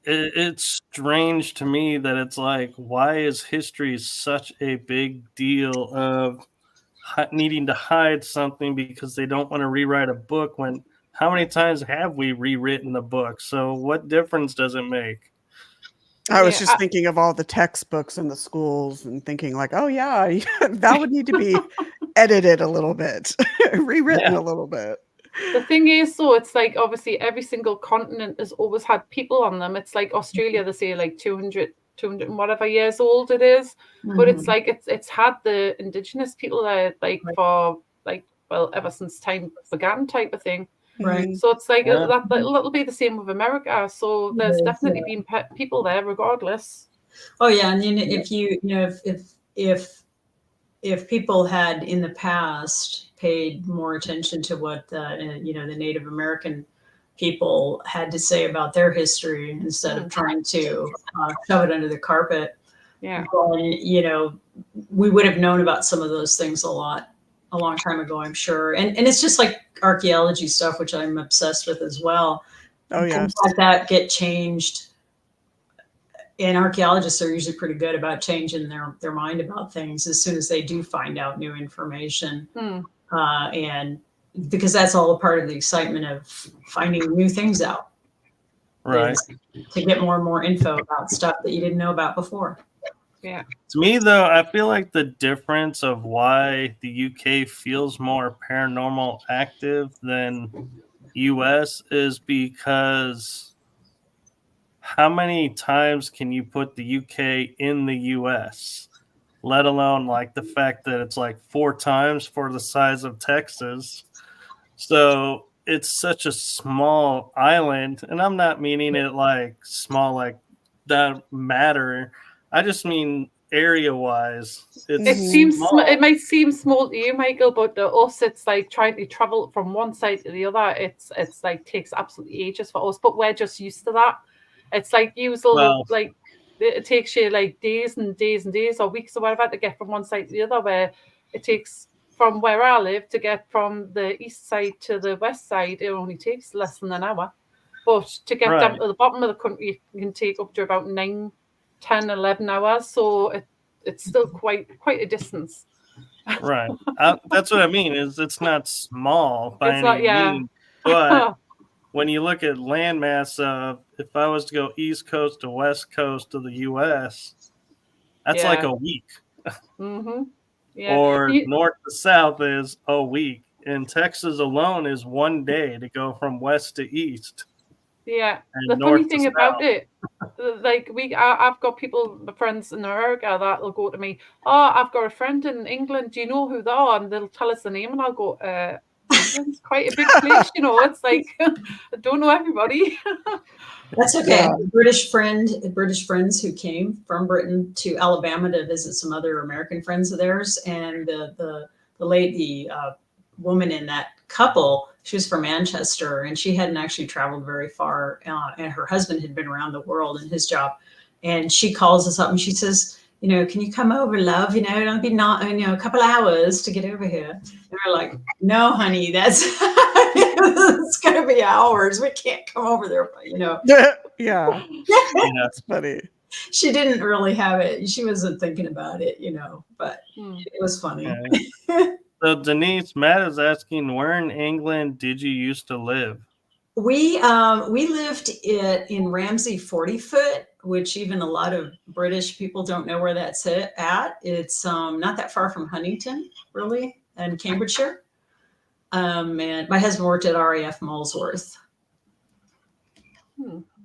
it's strange to me that it's like, why is history such a big deal of needing to hide something because they don't want to rewrite a book, when how many times have we rewritten the book? So what difference does it make? I was just thinking of all the textbooks in the schools and thinking like, oh yeah, that would need to be edited a little bit, rewritten a little bit. The thing is, though, it's like obviously every single continent has always had people on them. It's like Australia, they say like 200 and whatever years old it is. But it's like it's had the indigenous people there like for like, well, ever since time began type of thing. Right. So it's like that'll be the same with America. So there's definitely been people there regardless. Oh yeah, and then if if people had in the past paid more attention to what the Native American people had to say about their history instead of trying to shove it under the carpet, then, we would have known about some of those things a long time ago, I'm sure. And it's just like archaeology stuff, which I'm obsessed with as well. Oh yeah, things like that get changed. And archaeologists are usually pretty good about changing their mind about things as soon as they do find out new information. And because that's all a part of the excitement of finding new things out. Right. To get more and more info about stuff that you didn't know about before. Yeah. To me, though, I feel like the difference of why the UK feels more paranormal active than US is because how many times can you put the UK in the US? Let alone like the fact that it's like 4 times for the size of Texas. So it's such a small island, and I'm not meaning it like small, like that matter. I just mean area-wise. It seems it might seem small to you, Michael, but to us, it's like trying to travel from one side to the other. It's like takes absolutely ages for us, but we're just used to that. It's like like it takes you like days and days and days or weeks or whatever to get from one side to the other, where it takes from where I live to get from the east side to the west side, it only takes less than an hour. But to get down to the bottom of the country, it can take up to about 9, 10, 11 hours. So it's still quite a distance. Right. That's what I mean, is it's not small by any means. But when you look at landmass of, if I was to go east coast to west coast of the U.S., that's like a week. Or north to south is a week. In Texas alone is 1 day to go from west to east. Yeah. The funny thing about it, like I've got people, my friends in America, that will go to me, oh, I've got a friend in England, do you know who they are? And they'll tell us the name, and I'll go, England's quite a big place, you know. It's like I don't know everybody. That's okay. Yeah. British friends who came from Britain to Alabama to visit some other American friends of theirs, and the woman in that couple, she was from Manchester, and she hadn't actually traveled very far, and her husband had been around the world in his job, and she calls us up and she says, you know, can you come over, love? You know, it'll be a couple hours to get over here. And we're like, no, honey, that's it's gonna be hours. We can't come over there, you know. Yeah, that's funny. She didn't really have it. She wasn't thinking about it, you know, but it was funny. So Denise, Matt is asking, where in England did you used to live? We lived in Ramsey 40-foot, which even a lot of British people don't know where that's at. It's not that far from Huntington, really, and Cambridgeshire. And my husband worked at RAF Molesworth.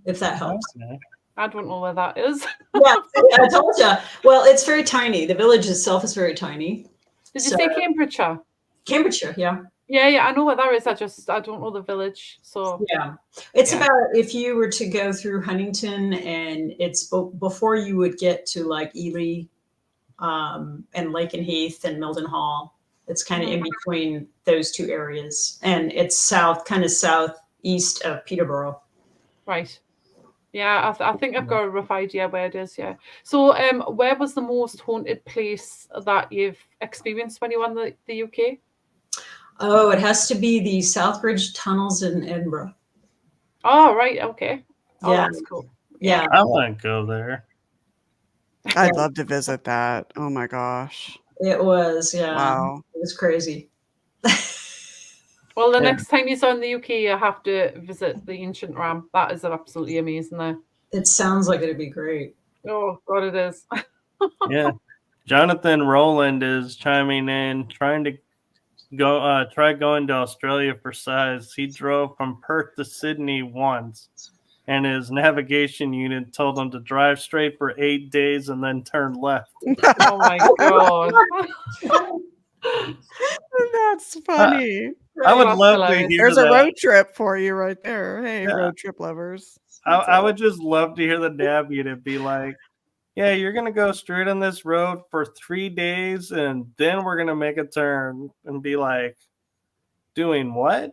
If that helps. Okay. I don't know where that is. Yeah, I told you. Well, it's very tiny. The village itself is very tiny. Did you say Cambridgeshire? Cambridgeshire, yeah. Yeah, I know where that is. I don't know the village. So yeah, it's about, if you were to go through Huntington, and it's before you would get to like Ely, and Lakenheath and Mildenhall. It's kind of in between those two areas, and it's kind of southeast of Peterborough. Right. Yeah, I think I've got a rough idea where it is. Yeah. So, where was the most haunted place that you've experienced when you were in the UK? Oh, it has to be the Southbridge tunnels in Edinburgh. Oh, right. Okay. Oh, yeah, that's cool. Yeah, I want to go there. I'd love to visit that. Oh my gosh. It was, yeah. Wow. It was crazy. Well, the next time you're in the UK, you have to visit the ancient ram. That is absolutely amazing there. It sounds like it'd be great. Oh, God, it is. Yeah. Jonathan Rowland is chiming in, trying to try going to Australia for size. He drove from Perth to Sydney once, and his navigation unit told him to drive straight for 8 days and then turn left. Oh my God. That's funny. I would love to hear There's a road trip for you right there. Hey, road trip lovers. I would just love to hear the nav unit be like, yeah, you're going to go straight on this road for 3 days, and then we're going to make a turn, and be like, doing what?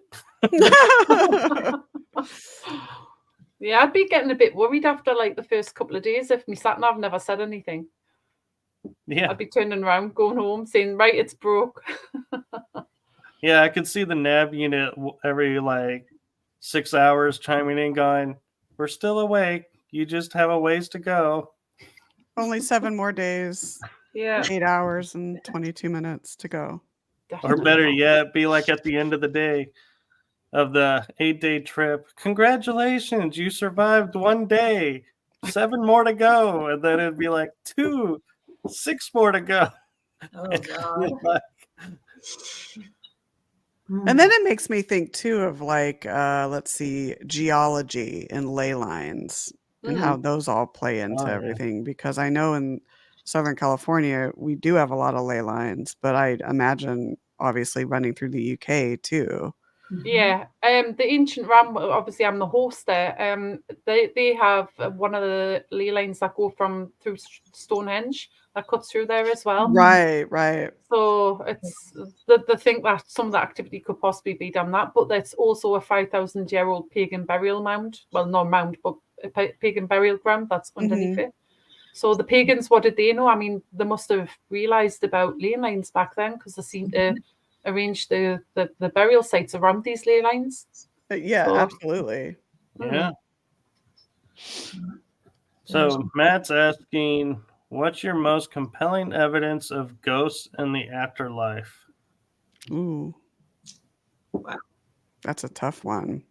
Yeah, I'd be getting a bit worried after like the first couple of days if my sat nav never said anything. Yeah. I'd be turning around, going home, saying, right, it's broke. Yeah, I could see the nav unit every like 6 hours chiming in going, we're still awake. You just have a ways to go. Only 7 more days. Yeah. 8 hours and 22 minutes to go. Or better yet, be like at the end of the day of the 8-day trip. Congratulations, you survived 1 day. 7 more to go. And then it'd be like 6 more to go. Oh, God. And then it makes me think too of like, let's see, geology and ley lines and how those all play into everything. Because I know in Southern California, we do have a lot of ley lines, but I imagine obviously running through the UK too. Yeah, the ancient ram. Obviously, I'm the host there. They have one of the ley lines that go through Stonehenge that cuts through there as well. Right. So it's the think that some of the activity could possibly be done that, but that's also a 5,000-year-old pagan burial mound. Well, not mound, but a pagan burial ground that's underneath it. So the pagans, what did they know? I mean, they must have realized about ley lines back then because they seemed to arrange the burial sites around these ley lines. Yeah, So, absolutely. Yeah. So Matt's asking, what's your most compelling evidence of ghosts in the afterlife? Ooh. Wow. That's a tough one.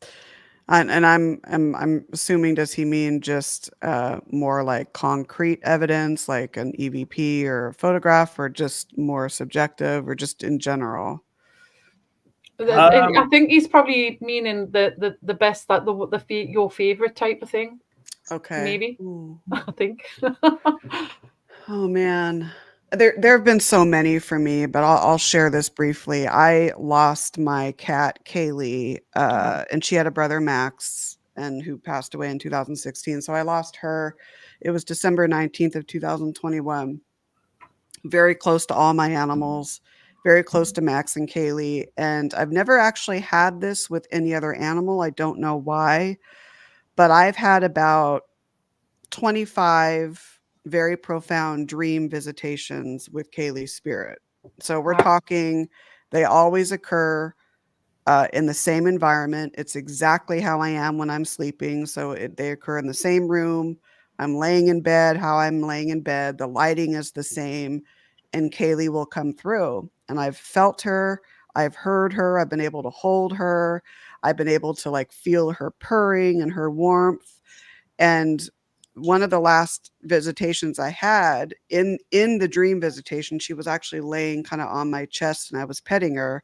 And I'm assuming, does he mean just more like concrete evidence, like an EVP or a photograph, or just more subjective, or just in general? I think he's probably meaning the best, that your favorite type of thing. Okay. Maybe. Ooh. I think. Oh man. There have been so many for me, but I'll share this briefly. I lost my cat Kaylee, and she had a brother Max, and who passed away in 2016. So I lost her. It was December 19th of 2021. Very close to all my animals, very close to Max and Kaylee. And I've never actually had this with any other animal. I don't know why, but I've had about 25 very profound dream visitations with Kaylee's spirit. So we're talking, they always occur in the same environment. It's exactly how I am when I'm sleeping. So they occur in the same room. I'm laying in bed, how I'm laying in bed. The lighting is the same, and Kaylee will come through. And I've felt her. I've heard her. I've been able to hold her. I've been able to like feel her purring and her warmth. And one of the last visitations I had, in the dream visitation, she was actually laying kind of on my chest and I was petting her.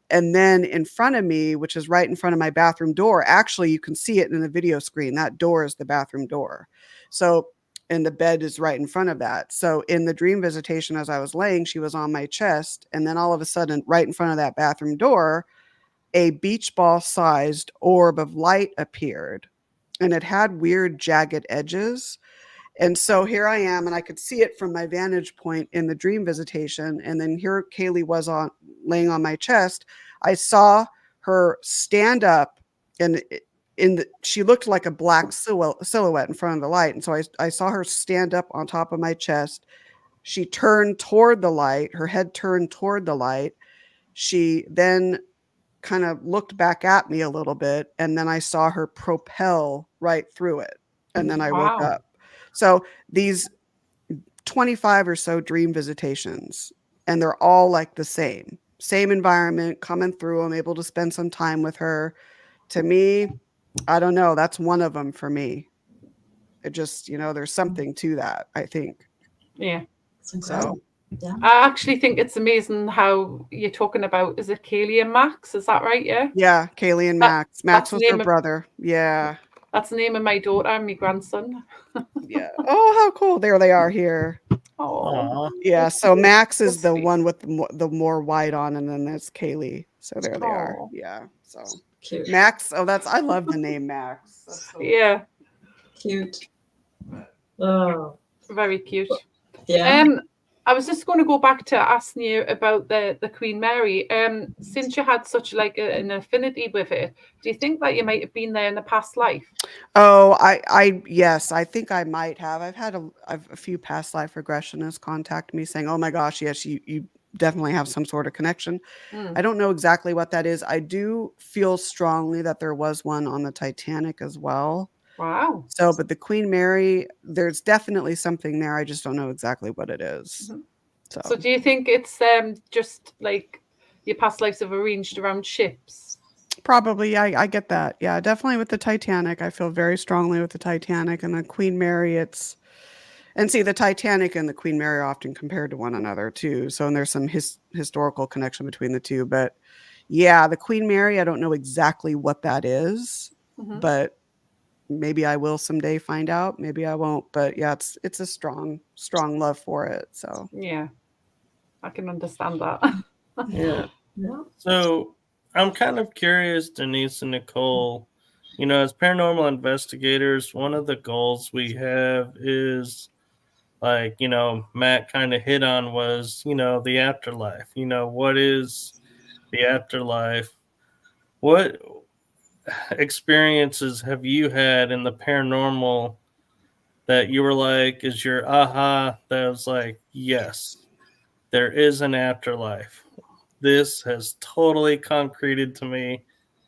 And then in front of me, which is right in front of my bathroom door, actually you can see it in the video screen. That door is the bathroom door. So, and the bed is right in front of that. So in the dream visitation, as I was laying, she was on my chest. And then all of a sudden, right in front of that bathroom door, a beach ball sized orb of light appeared. And it had weird jagged edges. And so here I am, and I could see it from my vantage point in the dream visitation. And then here Kaylee was laying on my chest. I saw her stand up, and she looked like a black silhouette in front of the light. And so I saw her stand up on top of my chest. She turned toward the light. Her head turned toward the light. She then kind of looked back at me a little bit, and then I saw her propel right through it. And then I woke up. So these 25 or so dream visitations, and they're all like the same environment, coming through. I'm able to spend some time with her. To me, I don't know. That's one of them for me. It just, there's something to that, I think. Yeah. It's incredible. So, yeah. I actually think it's amazing how you're talking about, is it Kaylee and Max? Is that right? Yeah. Yeah, Kaylee and Max. Max was her brother. Yeah. That's the name of my daughter and my grandson. Yeah. Oh, how cool. There they are here. Oh. Yeah, so Max is the one with the more white on, and then there's Kaylee. So there they are. Yeah. So cute. Max. Oh, I love the name Max. So yeah. Cute. Oh. Very cute. Yeah. I was just going to go back to asking you about the Queen Mary. Since you had such like an affinity with it, do you think that you might have been there in a past life? Oh, yes, I think I might have. I've had a few past life regressionists contact me saying, "Oh my gosh, yes, you definitely have some sort of connection." I don't know exactly what that is. I do feel strongly that there was one on the Titanic as well. Wow. So, but the Queen Mary, there's definitely something there. I just don't know exactly what it is. So do you think it's just like your past lives have arranged around ships? Probably. I get that. Yeah, definitely with the Titanic. I feel very strongly with the Titanic, and the Queen Mary. And see, the Titanic and the Queen Mary are often compared to one another too. So, and there's some historical connection between the two. But yeah, the Queen Mary, I don't know exactly what that is, but maybe I will someday find out. Maybe I won't. But yeah, it's a strong love for it. So yeah, I can understand that. Yeah. So I'm kind of curious, Denise and Nicole, as paranormal investigators, one of the goals we have is like, Matt kind of hit on was, the afterlife. What is the afterlife? What experiences have you had in the paranormal that you were like, is your aha that was like, yes, there is an afterlife. This has totally concreted to me.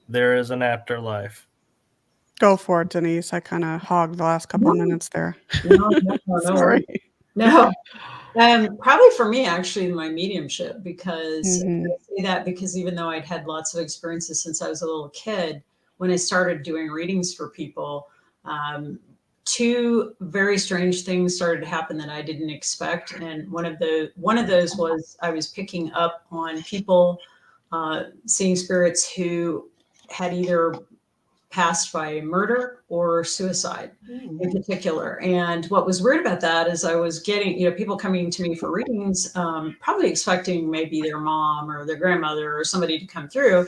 There is an afterlife. Go for it, Denise. I kind of hogged the last couple minutes there. No, Sorry. No. Probably for me, actually, my mediumship, because I say that because even though I'd had lots of experiences since I was a little kid, when I started doing readings for people, two very strange things started to happen that I didn't expect. And one of those was I was picking up on people seeing spirits who had either passed by murder or suicide in particular. And what was weird about that is I was getting, people coming to me for readings, probably expecting maybe their mom or their grandmother or somebody to come through.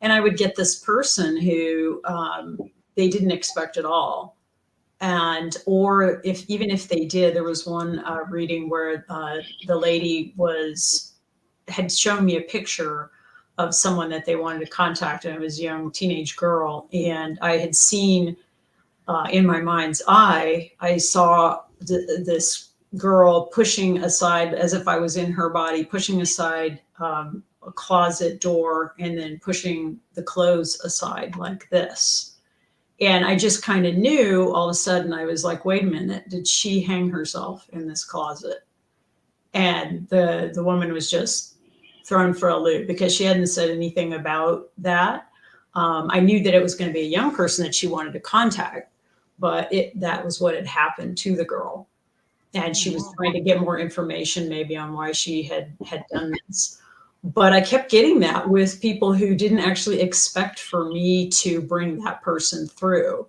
And I would get this person who they didn't expect at all. And, or even if they did, there was one reading where the lady had shown me a picture of someone that they wanted to contact, and it was a young teenage girl. And I had seen in my mind's eye, I saw this girl pushing aside, as if I was in her body, pushing aside a closet door and then pushing the clothes aside like this. And I just kind of knew all of a sudden, I was like, wait a minute, did she hang herself in this closet? And the woman was just thrown for a loop because she hadn't said anything about that. I knew that it was going to be a young person that she wanted to contact, but that was what had happened to the girl. And she was trying to get more information maybe on why she had done this. But I kept getting that with people who didn't actually expect for me to bring that person through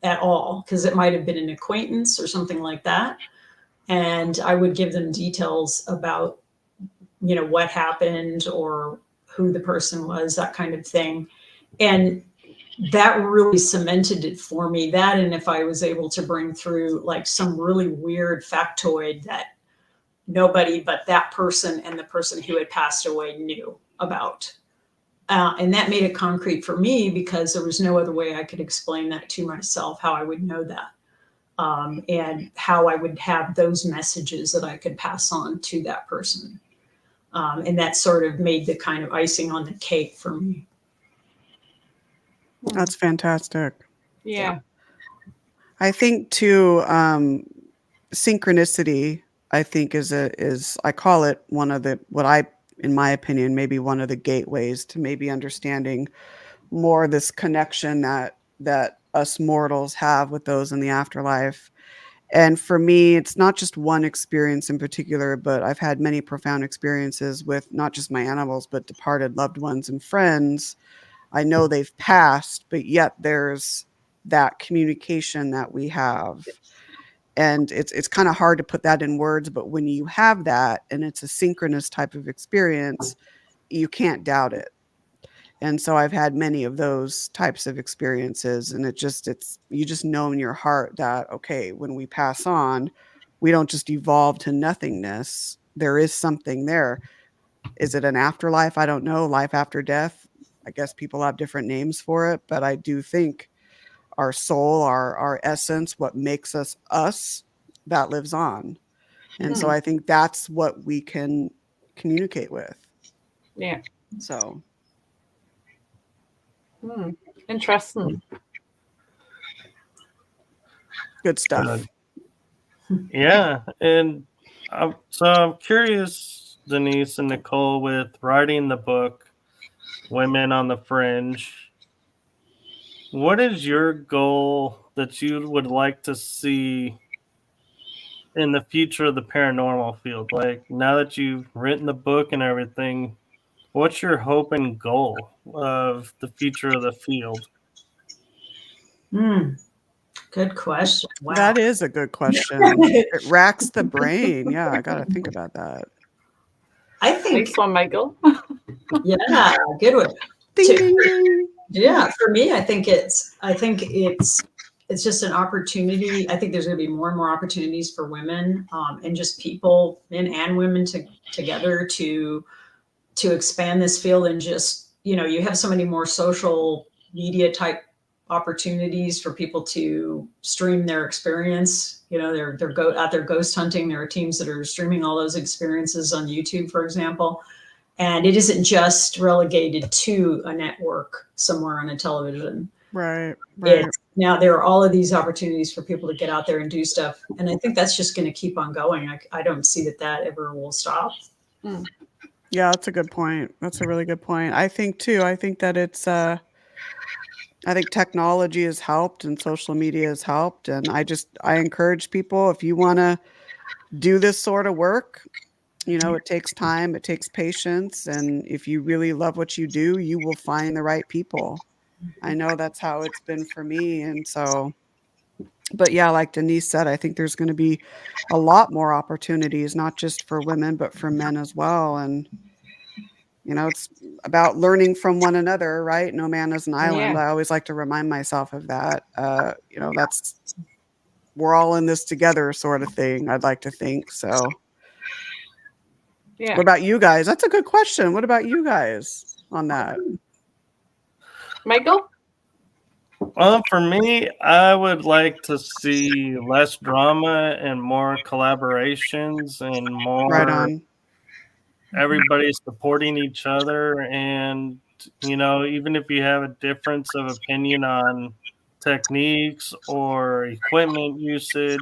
at all, because it might have been an acquaintance or something like that. And I would give them details about, what happened or who the person was, that kind of thing. And that really cemented it for me. That, and if I was able to bring through like some really weird factoid that nobody but that person and the person who had passed away knew about. And that made it concrete for me because there was no other way I could explain that to myself, how I would know that. And how I would have those messages that I could pass on to that person. And that sort of made the kind of icing on the cake for me. That's fantastic. Yeah. I think too, synchronicity, I think is I call it one of the, in my opinion, maybe one of the gateways to maybe understanding more this connection that us mortals have with those in the afterlife. And for me, it's not just one experience in particular, but I've had many profound experiences with not just my animals, but departed loved ones and friends. I know they've passed, but yet there's that communication that we have. And it's kind of hard to put that in words, but when you have that and it's a synchronous type of experience, you can't doubt it. And so I've had many of those types of experiences, and you just know in your heart that, okay, when we pass on, we don't just evolve to nothingness. There is something there. Is it an afterlife? I don't know. Life after death. I guess people have different names for it, but I do think our soul, our essence, what makes us us, that lives on. And so I think that's what we can communicate with. Yeah. So. Interesting. Good stuff. Yeah. And so I'm curious, Denise and Nicole, with writing the book, Women on the Fringe, what is your goal that you would like to see in the future of the paranormal field? Like, now that you've written the book and everything, what's your hope and goal of the future of the field? Good question. Wow. That is a good question. It racks the brain. Yeah, I got to think about that. I think. Nice one, Michael. Yeah, good one. Ding, ding, ding. Yeah, for me, I think it's just an opportunity. I think there's going to be more and more opportunities for women, and just people, men and women, together to expand this field. And just, you have so many more social media type opportunities for people to stream their experience. They're out there ghost hunting. There are teams that are streaming all those experiences on YouTube, for example. And it isn't just relegated to a network somewhere on a television. Right. Now there are all of these opportunities for people to get out there and do stuff. And I think that's just going to keep on going. I don't see that ever will stop. Yeah, that's a good point. That's a really good point. I think too. I think that I think technology has helped and social media has helped. And I encourage people, if you want to do this sort of work, it takes time, it takes patience. And if you really love what you do, you will find the right people. I know that's how it's been for me. And so, but yeah, like Denise said, I think there's going to be a lot more opportunities, not just for women, but for men as well. And, it's about learning from one another, right? No man is an island. Yeah. I always like to remind myself of that. We're all in this together sort of thing, I'd like to think. So yeah. What about you guys? That's a good question. What about you guys on that? Michael? Well, for me, I would like to see less drama and more collaborations and more Right on. everybody supporting each other. And, even if you have a difference of opinion on techniques or equipment usage,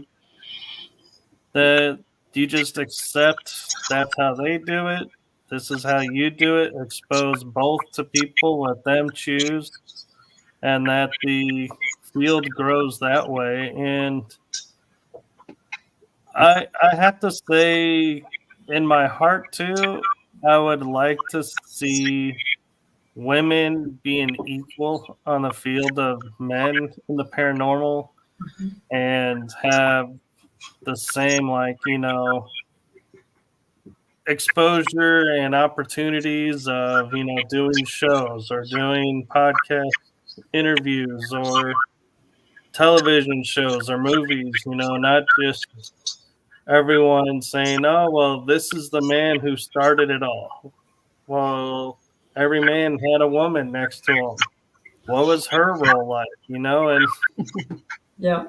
that you just accept that's how they do it. This is how you do it. Expose both to people, let them choose, and that the field grows that way. And I have to say, in my heart too, I would like to see women being equal on the field of men in the paranormal, and have the same, exposure and opportunities of, doing shows or doing podcast interviews or television shows or movies, not just everyone saying, oh, well, this is the man who started it all. Well, every man had a woman next to him. What was her role like, and Yeah.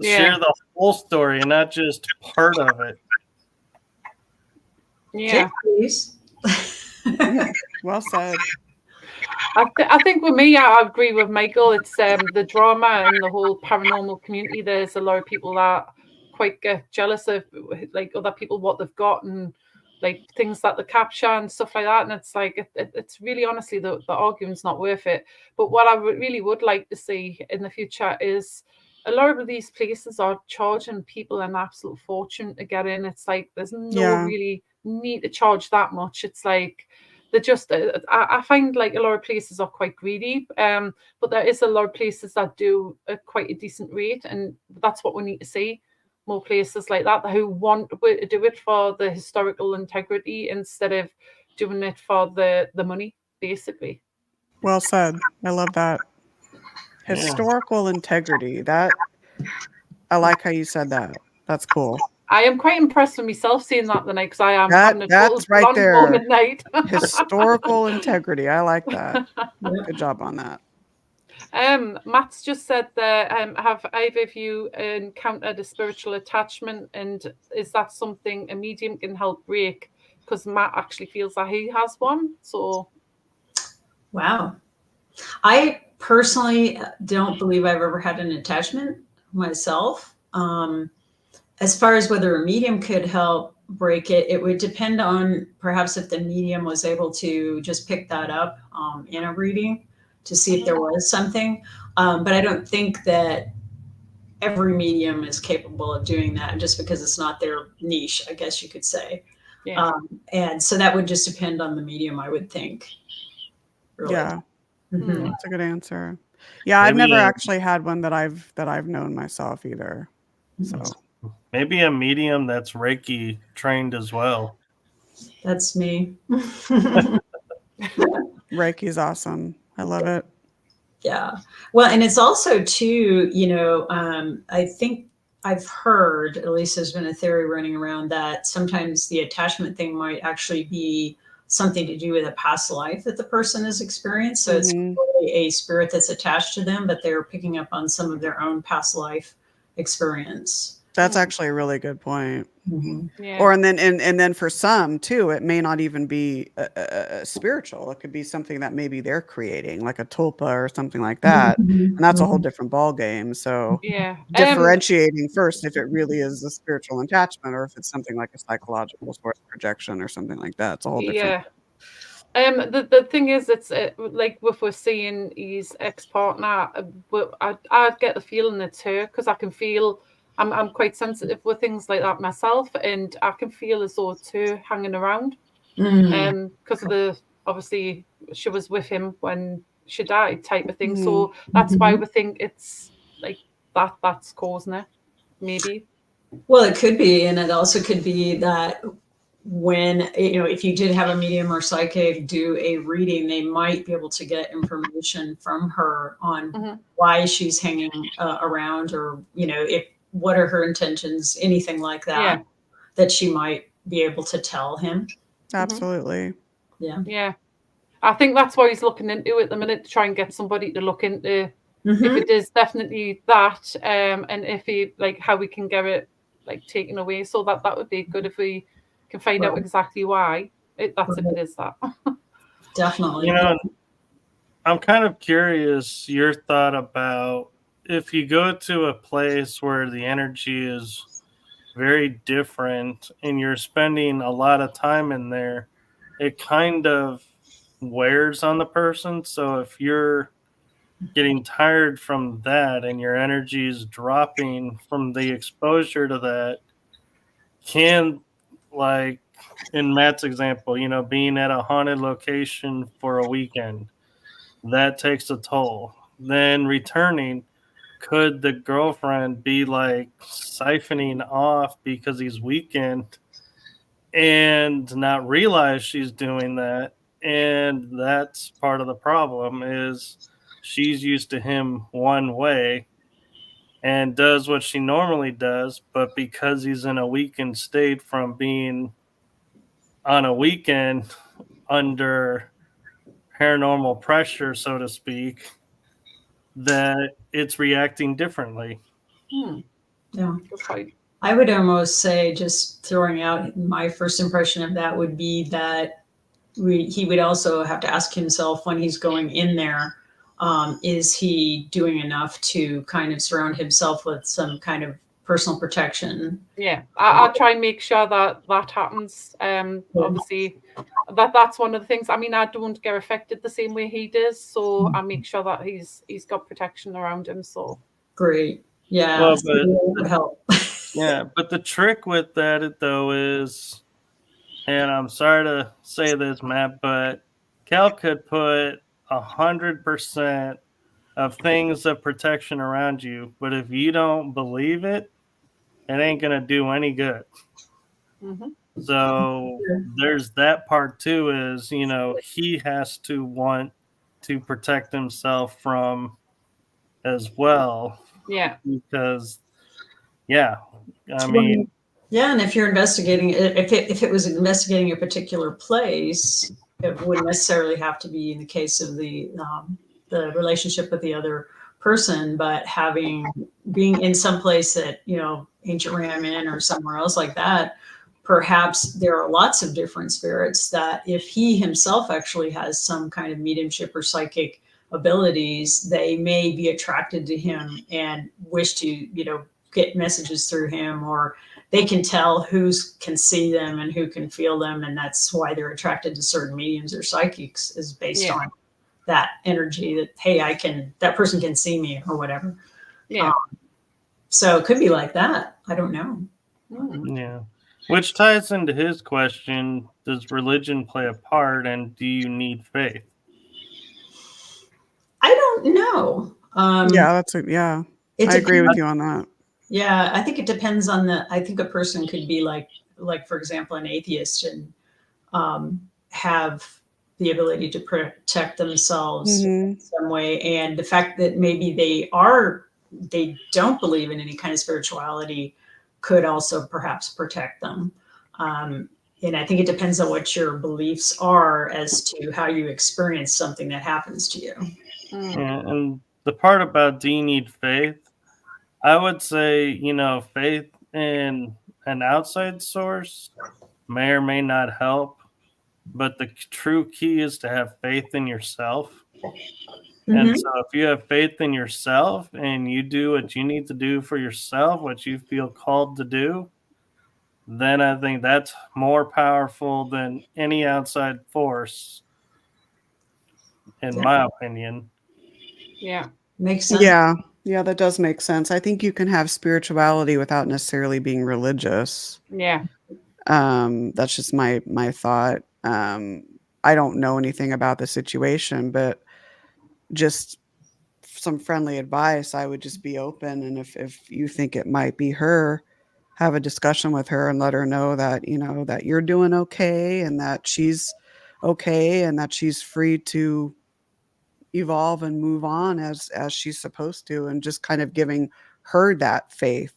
share the whole story and not just part of it. Yeah. Please. Well said. I think with me, I agree with Michael. It's the drama and the whole paranormal community. There's a lot of people that quite get jealous of like other people, what they've got, and like things that they capture and stuff like that. And it's like it's really, honestly, the argument's not worth it. But what I really would like to see in the future is a lot of these places are charging people an absolute fortune to get in. It's like there's no really need to charge that much. It's like they're just I find like a lot of places are quite greedy, but there is a lot of places that do quite a decent rate, and that's what we need to see. More places like that who want to do it for the historical integrity instead of doing it for the money, basically. Well said. I love that. Historical integrity. That I like how you said that. That's cool. I am quite impressed with myself seeing that tonight, because I am having a that's right there. at night. Historical integrity. I like that. Good job on that. Matt's just said that have either of you encountered a spiritual attachment, and is that something a medium can help break? Because Matt actually feels that he has one. So, wow. I personally don't believe I've ever had an attachment myself. As far as whether a medium could help break it, it would depend on perhaps if the medium was able to just pick that up in a reading to see if there was something. But I don't think that every medium is capable of doing that, just because it's not their niche, I guess you could say. yeah. And so that would just depend on the medium, I would think. Really. Yeah. Mm-hmm. That's a good answer. Yeah, I've never actually had one that I've known myself either. So maybe a medium that's Reiki trained as well. That's me. Reiki's awesome. I love it. Yeah. Well, and it's also too, I think I've heard, at least there's been a theory running around that sometimes the attachment thing might actually be something to do with a past life that the person has experienced. So it's really a spirit that's attached to them, but they're picking up on some of their own past life experience. That's actually a really good point. Yeah. Or and then for some too, it may not even be spiritual. It could be something that maybe they're creating, like a tulpa or something like that, and that's a whole different ball game. So Yeah. differentiating first if it really is a spiritual attachment or if it's something like a psychological sort of projection or something like that. It's a whole different. Yeah. The thing is, it's like if we're seeing his ex-partner, I get the feeling it's her, because I can feel I'm quite sensitive with things like that myself, and I can feel as though it's her hanging around. Because of obviously she was with him when she died type of thing. So that's why we think it's like that's causing it, maybe. Well, it could be, and it also could be that when, if you did have a medium or psychic do a reading, they might be able to get information from her on why she's hanging around, or, what are her intentions, anything like that, that she might be able to tell him. Absolutely. Yeah. I think that's why he's looking into it at the minute, to try and get somebody to look into if it is definitely that, and if he, like, how we can get it, like, taken away. So that would be good if we can find out exactly why if it is that. Definitely. I'm kind of curious your thought about if you go to a place where the energy is very different and you're spending a lot of time in there, it kind of wears on the person. So if you're getting tired from that and your energy is dropping from the exposure to that, can, like in Matt's example, being at a haunted location for a weekend, that takes a toll. Then returning, could the girlfriend be like siphoning off because he's weekend and not realize she's doing that? And that's part of the problem, is she's used to him one way and does what she normally does, but because he's in a weakened state from being on a weekend under paranormal pressure, so to speak, that it's reacting differently. Yeah. I would almost say, just throwing out, my first impression of that would be that he would also have to ask himself when he's going in there, is he doing enough to kind of surround himself with some kind of personal protection? Yeah, I'll try and make sure that happens. Obviously, that's one of the things. I mean, I don't get affected the same way he does, so I make sure that he's got protection around him. So great. Yeah, well, that would help. Yeah, but the trick with that, though, is, and I'm sorry to say this, Matt, but Cal could put 100% of things of protection around you, but if you don't believe it, it ain't gonna do any good. So there's that part too, is he has to want to protect himself from as well. Yeah, because I mean, yeah, and if you're investigating, if it was investigating a particular place, it wouldn't necessarily have to be in the case of the relationship with the other person, but being in some place that, Ancient Ram Inn or somewhere else like that, perhaps there are lots of different spirits that, if he himself actually has some kind of mediumship or psychic abilities, they may be attracted to him and wish to, get messages through him, or they can tell who can see them and who can feel them. And that's why they're attracted to certain mediums or psychics, is based on that energy that, hey, that person can see me or whatever. Yeah. So it could be like that. I don't know. Yeah. Which ties into his question, does religion play a part, and do you need faith? I don't know. I agree with you on that. Yeah, I think it depends on I think a person could be like, for example, an atheist and have the ability to protect themselves Mhm. in some way. And the fact that maybe they don't believe in any kind of spirituality could also perhaps protect them. And I think it depends on what your beliefs are as to how you experience something that happens to you. Yeah, and the part about do you need faith? I would say, you know, faith in an outside source may or may not help, but the true key is to have faith in yourself. And so if you have faith in yourself and you do what you need to do for yourself, what you feel called to do, then I think that's more powerful than any outside force, in my opinion. Yeah. Makes sense. Yeah, that does make sense. I think you can have spirituality without necessarily being religious. Yeah. That's just my thought. I don't know anything about the situation, but just some friendly advice, I would just be open. And if you think it might be her, have a discussion with her and let her know that, you know, that you're doing okay and that she's okay and that she's free to evolve and move on as she's supposed to, and just kind of giving her that faith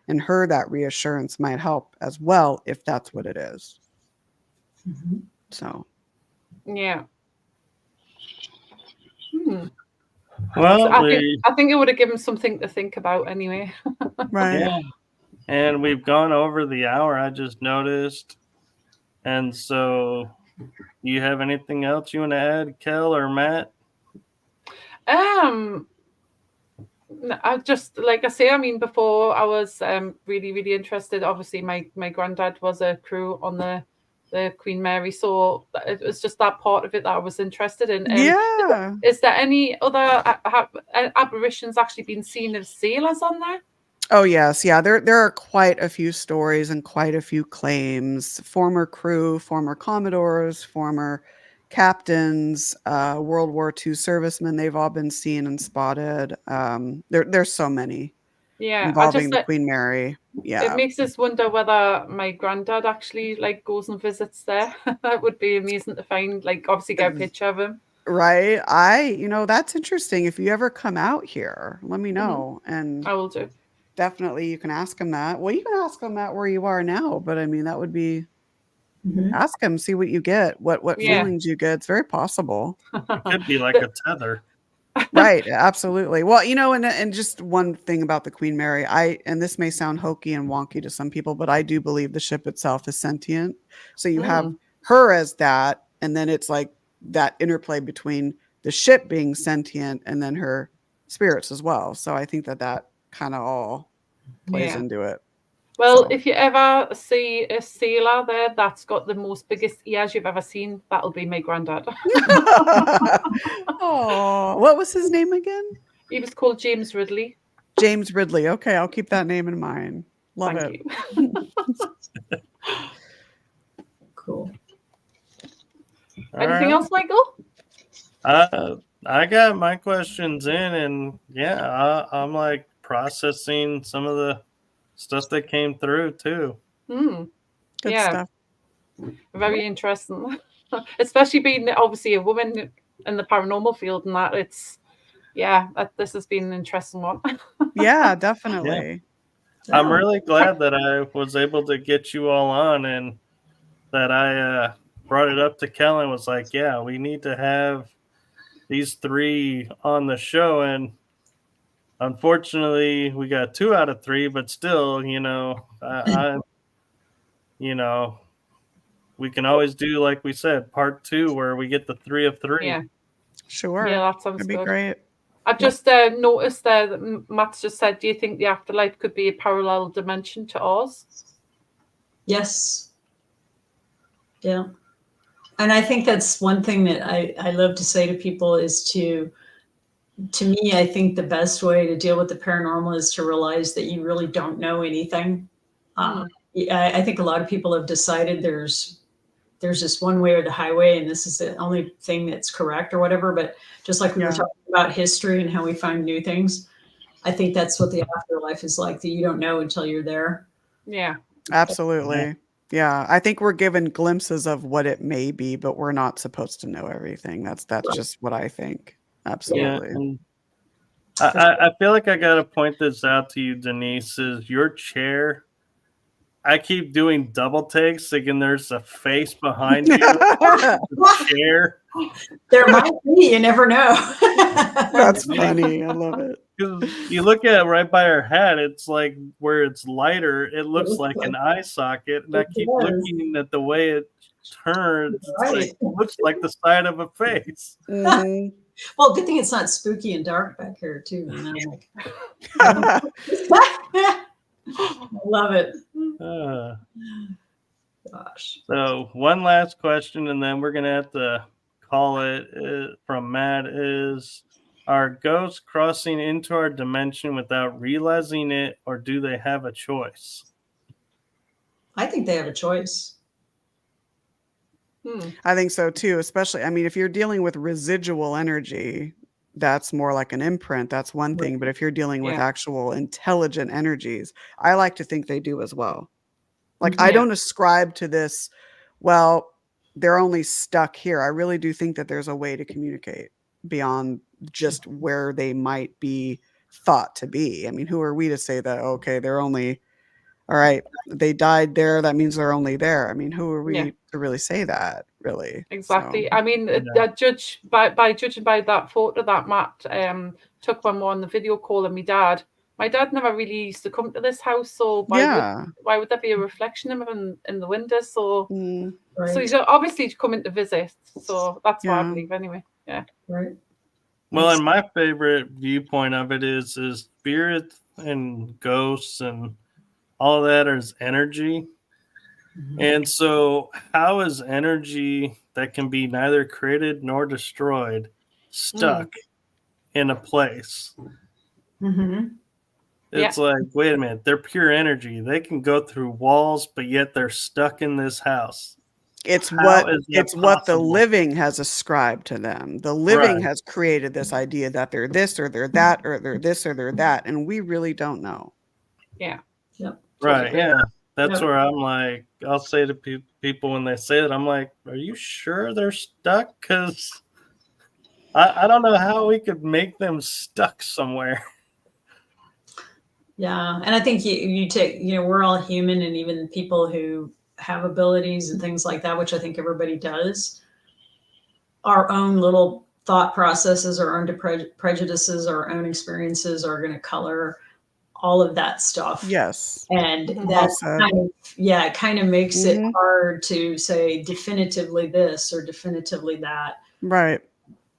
and her that reassurance might help as well if that's what it is. So Yeah. Well, So I think it would have given something to think about anyway. right. Yeah. And we've gone over the hour, I just noticed. And so, you have anything else you want to add, Kel or Matt? I just, like I say, I mean, before I was really, really interested. Obviously, my granddad was a crew on the Queen Mary, so it was just that part of it that I was interested in. Yeah. Is there any other apparitions actually been seen of sailors on there? Oh yes, yeah. There are quite a few stories and quite a few claims. Former crew, former commodores, former captains, World War II servicemen. They've all been seen and spotted. There's so many involving the Queen Mary. Yeah, it makes us wonder whether my granddad actually like goes and visits there. That would be amazing to find. Like, obviously, get a picture of him. Right. That's interesting. If you ever come out here, let me know, and I will do. Definitely, you can ask him that. Well, you can ask him that where you are now, but I mean, that would be ask him, see what you get, what feelings you get. It's very possible. It could be like a tether. Right, absolutely. Well, and just one thing about the Queen Mary, and this may sound hokey and wonky to some people, but I do believe the ship itself is sentient. So you have her as that, and then it's like that interplay between the ship being sentient and then her spirits as well. So I think that kind of all plays into it. Well, if you ever see a sailor there that's got the biggest ears you've ever seen, that'll be my granddad. Oh, what was his name again? He was called James Ridley. James Ridley. Okay, I'll keep that name in mind. Love Thank it. you. Cool. Anything else, Michael? I got my questions in, and I'm like processing some of the stuff that came through too. Good stuff. Very interesting, especially being obviously a woman in the paranormal field, and that this has been an interesting one. Yeah, definitely. Yeah. I'm really glad that I was able to get you all on, and that I brought it up to Kellen. Was like, we need to have these three on the show, and unfortunately we got 2 out of 3, but still, we can always do, like we said, part 2 where we get the 3 of 3. Yeah, sure. Yeah, that sounds That'd be good. great. I've just noticed there that Matt's just said, do you think the afterlife could be a parallel dimension to ours? Yes. Yeah. And I think that's one thing that I love to say to people is to me, I think the best way to deal with the paranormal is to realize that you really don't know anything. I think a lot of people have decided there's just one way or the highway, and this is the only thing that's correct or whatever. But just like we were talking about history and how we find new things, I think that's what the afterlife is like, that you don't know until you're there. Yeah, absolutely. Yeah, I think we're given glimpses of what it may be, but we're not supposed to know everything. That's just what I think. Absolutely. Yeah, and I feel like I gotta point this out to you, Denise. Is your chair? I keep doing double takes, thinking there's a face behind you. The chair. There might be. You never know. That's funny. I love it. Because you look at it right by her head, it's like where it's lighter, it looks like an eye socket, and I keep looking at the way it turns. It's like, it looks like the side of a face. Mm-hmm. Well, good thing it's not spooky and dark back here too. I love it. Gosh. So one last question, and then we're gonna have to call it from Matt. Is are ghosts crossing into our dimension without realizing it, or do they have a choice? I think they have a choice. I think so too, especially, I mean, if you're dealing with residual energy, that's more like an imprint. That's one thing. But if you're dealing with actual intelligent energies, I like to think they do as well. Like, I don't ascribe to this, well, they're only stuck here. I really do think that there's a way to communicate beyond just where they might be thought to be. I mean, who are we to say that, okay, they're only, all right, they died there, that means they're only there. I mean, who are we to really say that, really? Exactly. So, I mean, judge by judging by that photo that Matt took when we were on the video call of my dad never really used to come to this house, so why would there be a reflection of him in the window? So so he's obviously coming to visit, so that's what I believe anyway. Yeah. Right. Well, and my favorite viewpoint of it is spirits and ghosts and all of that is energy. Mm-hmm. And so how is energy that can be neither created nor destroyed stuck in a place? Mm-hmm. It's like, wait a minute, they're pure energy. They can go through walls, but yet they're stuck in this house. It's what the living has ascribed to them. The living has created this idea that they're this or they're that or they're this or they're that, and we really don't know. Yeah. Yep. Right. Yeah. That's where I'm like, I'll say to people when they say that, I'm like, are you sure they're stuck? Because I don't know how we could make them stuck somewhere. Yeah. And I think you take, we're all human, and even people who have abilities and things like that, which I think everybody does, our own little thought processes, our own prejudices, our own experiences are going to color all of that stuff. Yes. And that's it kind of makes it hard to say definitively this or definitively that. Right.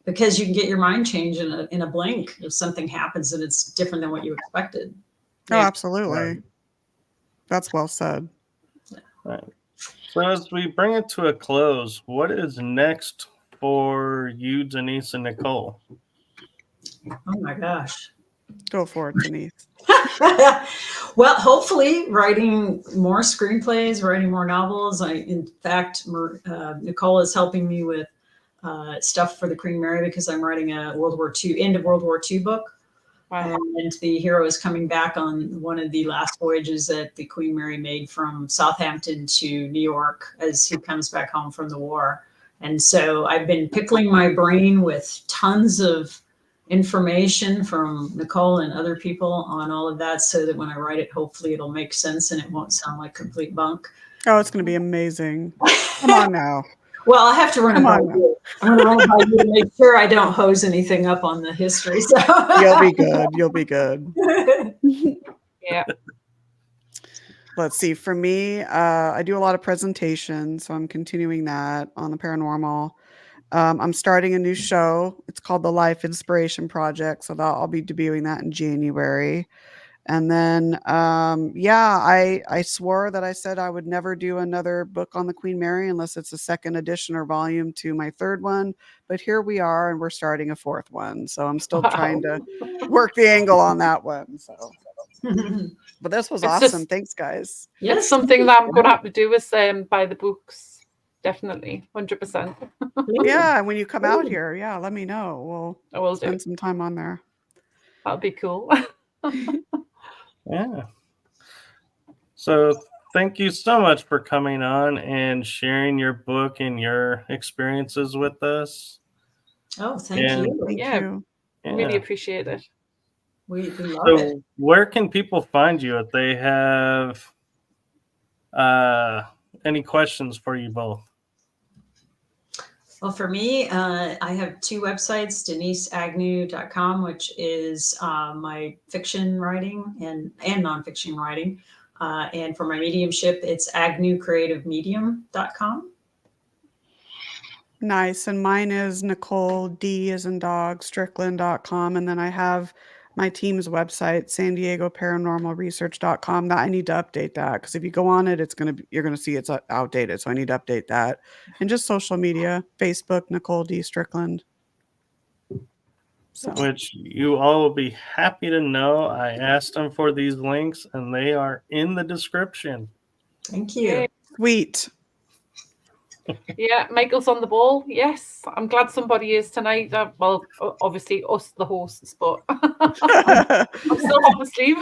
Because you can get your mind changed in a blink if something happens and it's different than what you expected. Oh, absolutely. Right. That's well said. Right. So as we bring it to a close, what is next for you, Denise and Nicole? Oh my gosh. Go for it, Denise. Well, hopefully writing more screenplays, writing more novels. In fact, Nicole is helping me with stuff for the Queen Mary because I'm writing a end of World War II book. Wow. And the hero is coming back on one of the last voyages that the Queen Mary made from Southampton to New York as he comes back home from the war. And so I've been pickling my brain with tons of information from Nicole and other people on all of that so that when I write it, hopefully it'll make sense and it won't sound like complete bunk. Oh, it's going to be amazing. Come on now. Well, I have to run it by you. I'm going to run it by you to make sure I don't hose anything up on the history. So You'll be good. You'll be good. Yeah. Let's see. For me, I do a lot of presentations, so I'm continuing that on the paranormal. I'm starting a new show. It's called the Life Inspiration Project, so I'll be debuting that in January. And then, I swore that I said I would never do another book on the Queen Mary unless it's a second edition or volume to my third one. But here we are, and we're starting a fourth one. So I'm still trying to work the angle on that one. So, but this was awesome. Thanks, guys. Yes, it's something that I'm going to have to do is buy the books. Definitely, 100%. Yeah, when you come out here, let me know. I will spend some time on there. That'll be cool. Yeah. So thank you so much for coming on and sharing your book and your experiences with us. Oh, thank you. Thank Yeah. you. Really appreciate it. We love it. Where can people find you if they have any questions for you both? Well, for me, I have two websites, deniseagnew.com, which is my fiction writing and nonfiction writing. And for my mediumship, it's agnewcreativemedium.com. Nice. And mine is Nicole, D as in dog, Strickland.com. And then I have my team's website, San Diego Paranormal Research.com. That I need to update that because if you go on it, you're gonna see it's outdated. So I need to update that. And just social media, Facebook, Nicole D. Strickland. So Which you all will be happy to know. I asked them for these links and they are in the description. Thank you. Yay. sweet. Yeah, Michael's on the ball. Yes, I'm glad somebody is tonight. Well, obviously us, the hosts, but I'm still half asleep.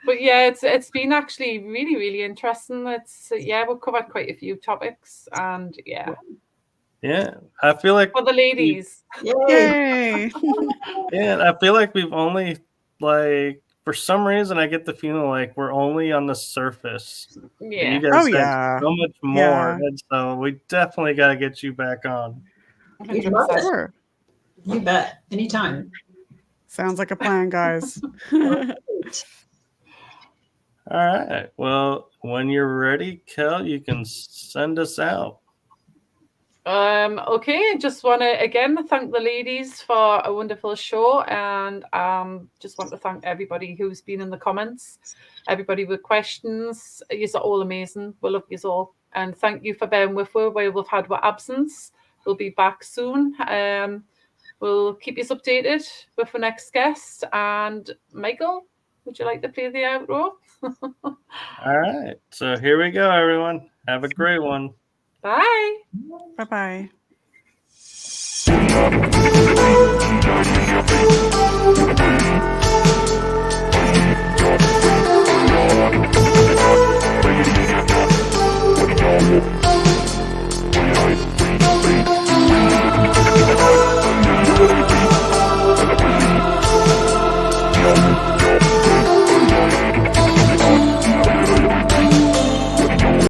But yeah, it's been actually really, really interesting. We've covered quite a few topics, and yeah, I feel like for the ladies. Yay. I feel like we've only for some reason I get the feeling like we're only on the surface. Yeah. And you guys have yeah. so much more, Yeah. and so we definitely got to get you back on. We'd love it. Sure. You bet. Anytime. Sounds like a plan, guys. All right. Well, when you're ready, Kel, you can send us out. Okay, just want to again thank the ladies for a wonderful show, and just want to thank everybody who's been in the comments, everybody with questions. You're all amazing. We love you all, and thank you for bearing with us where we've had our absence. We'll be back soon. We'll keep you updated with the next guest. And Michael, would you like to play the outro? All right. So here we go, everyone. Have a great one. Bye. Bye-bye.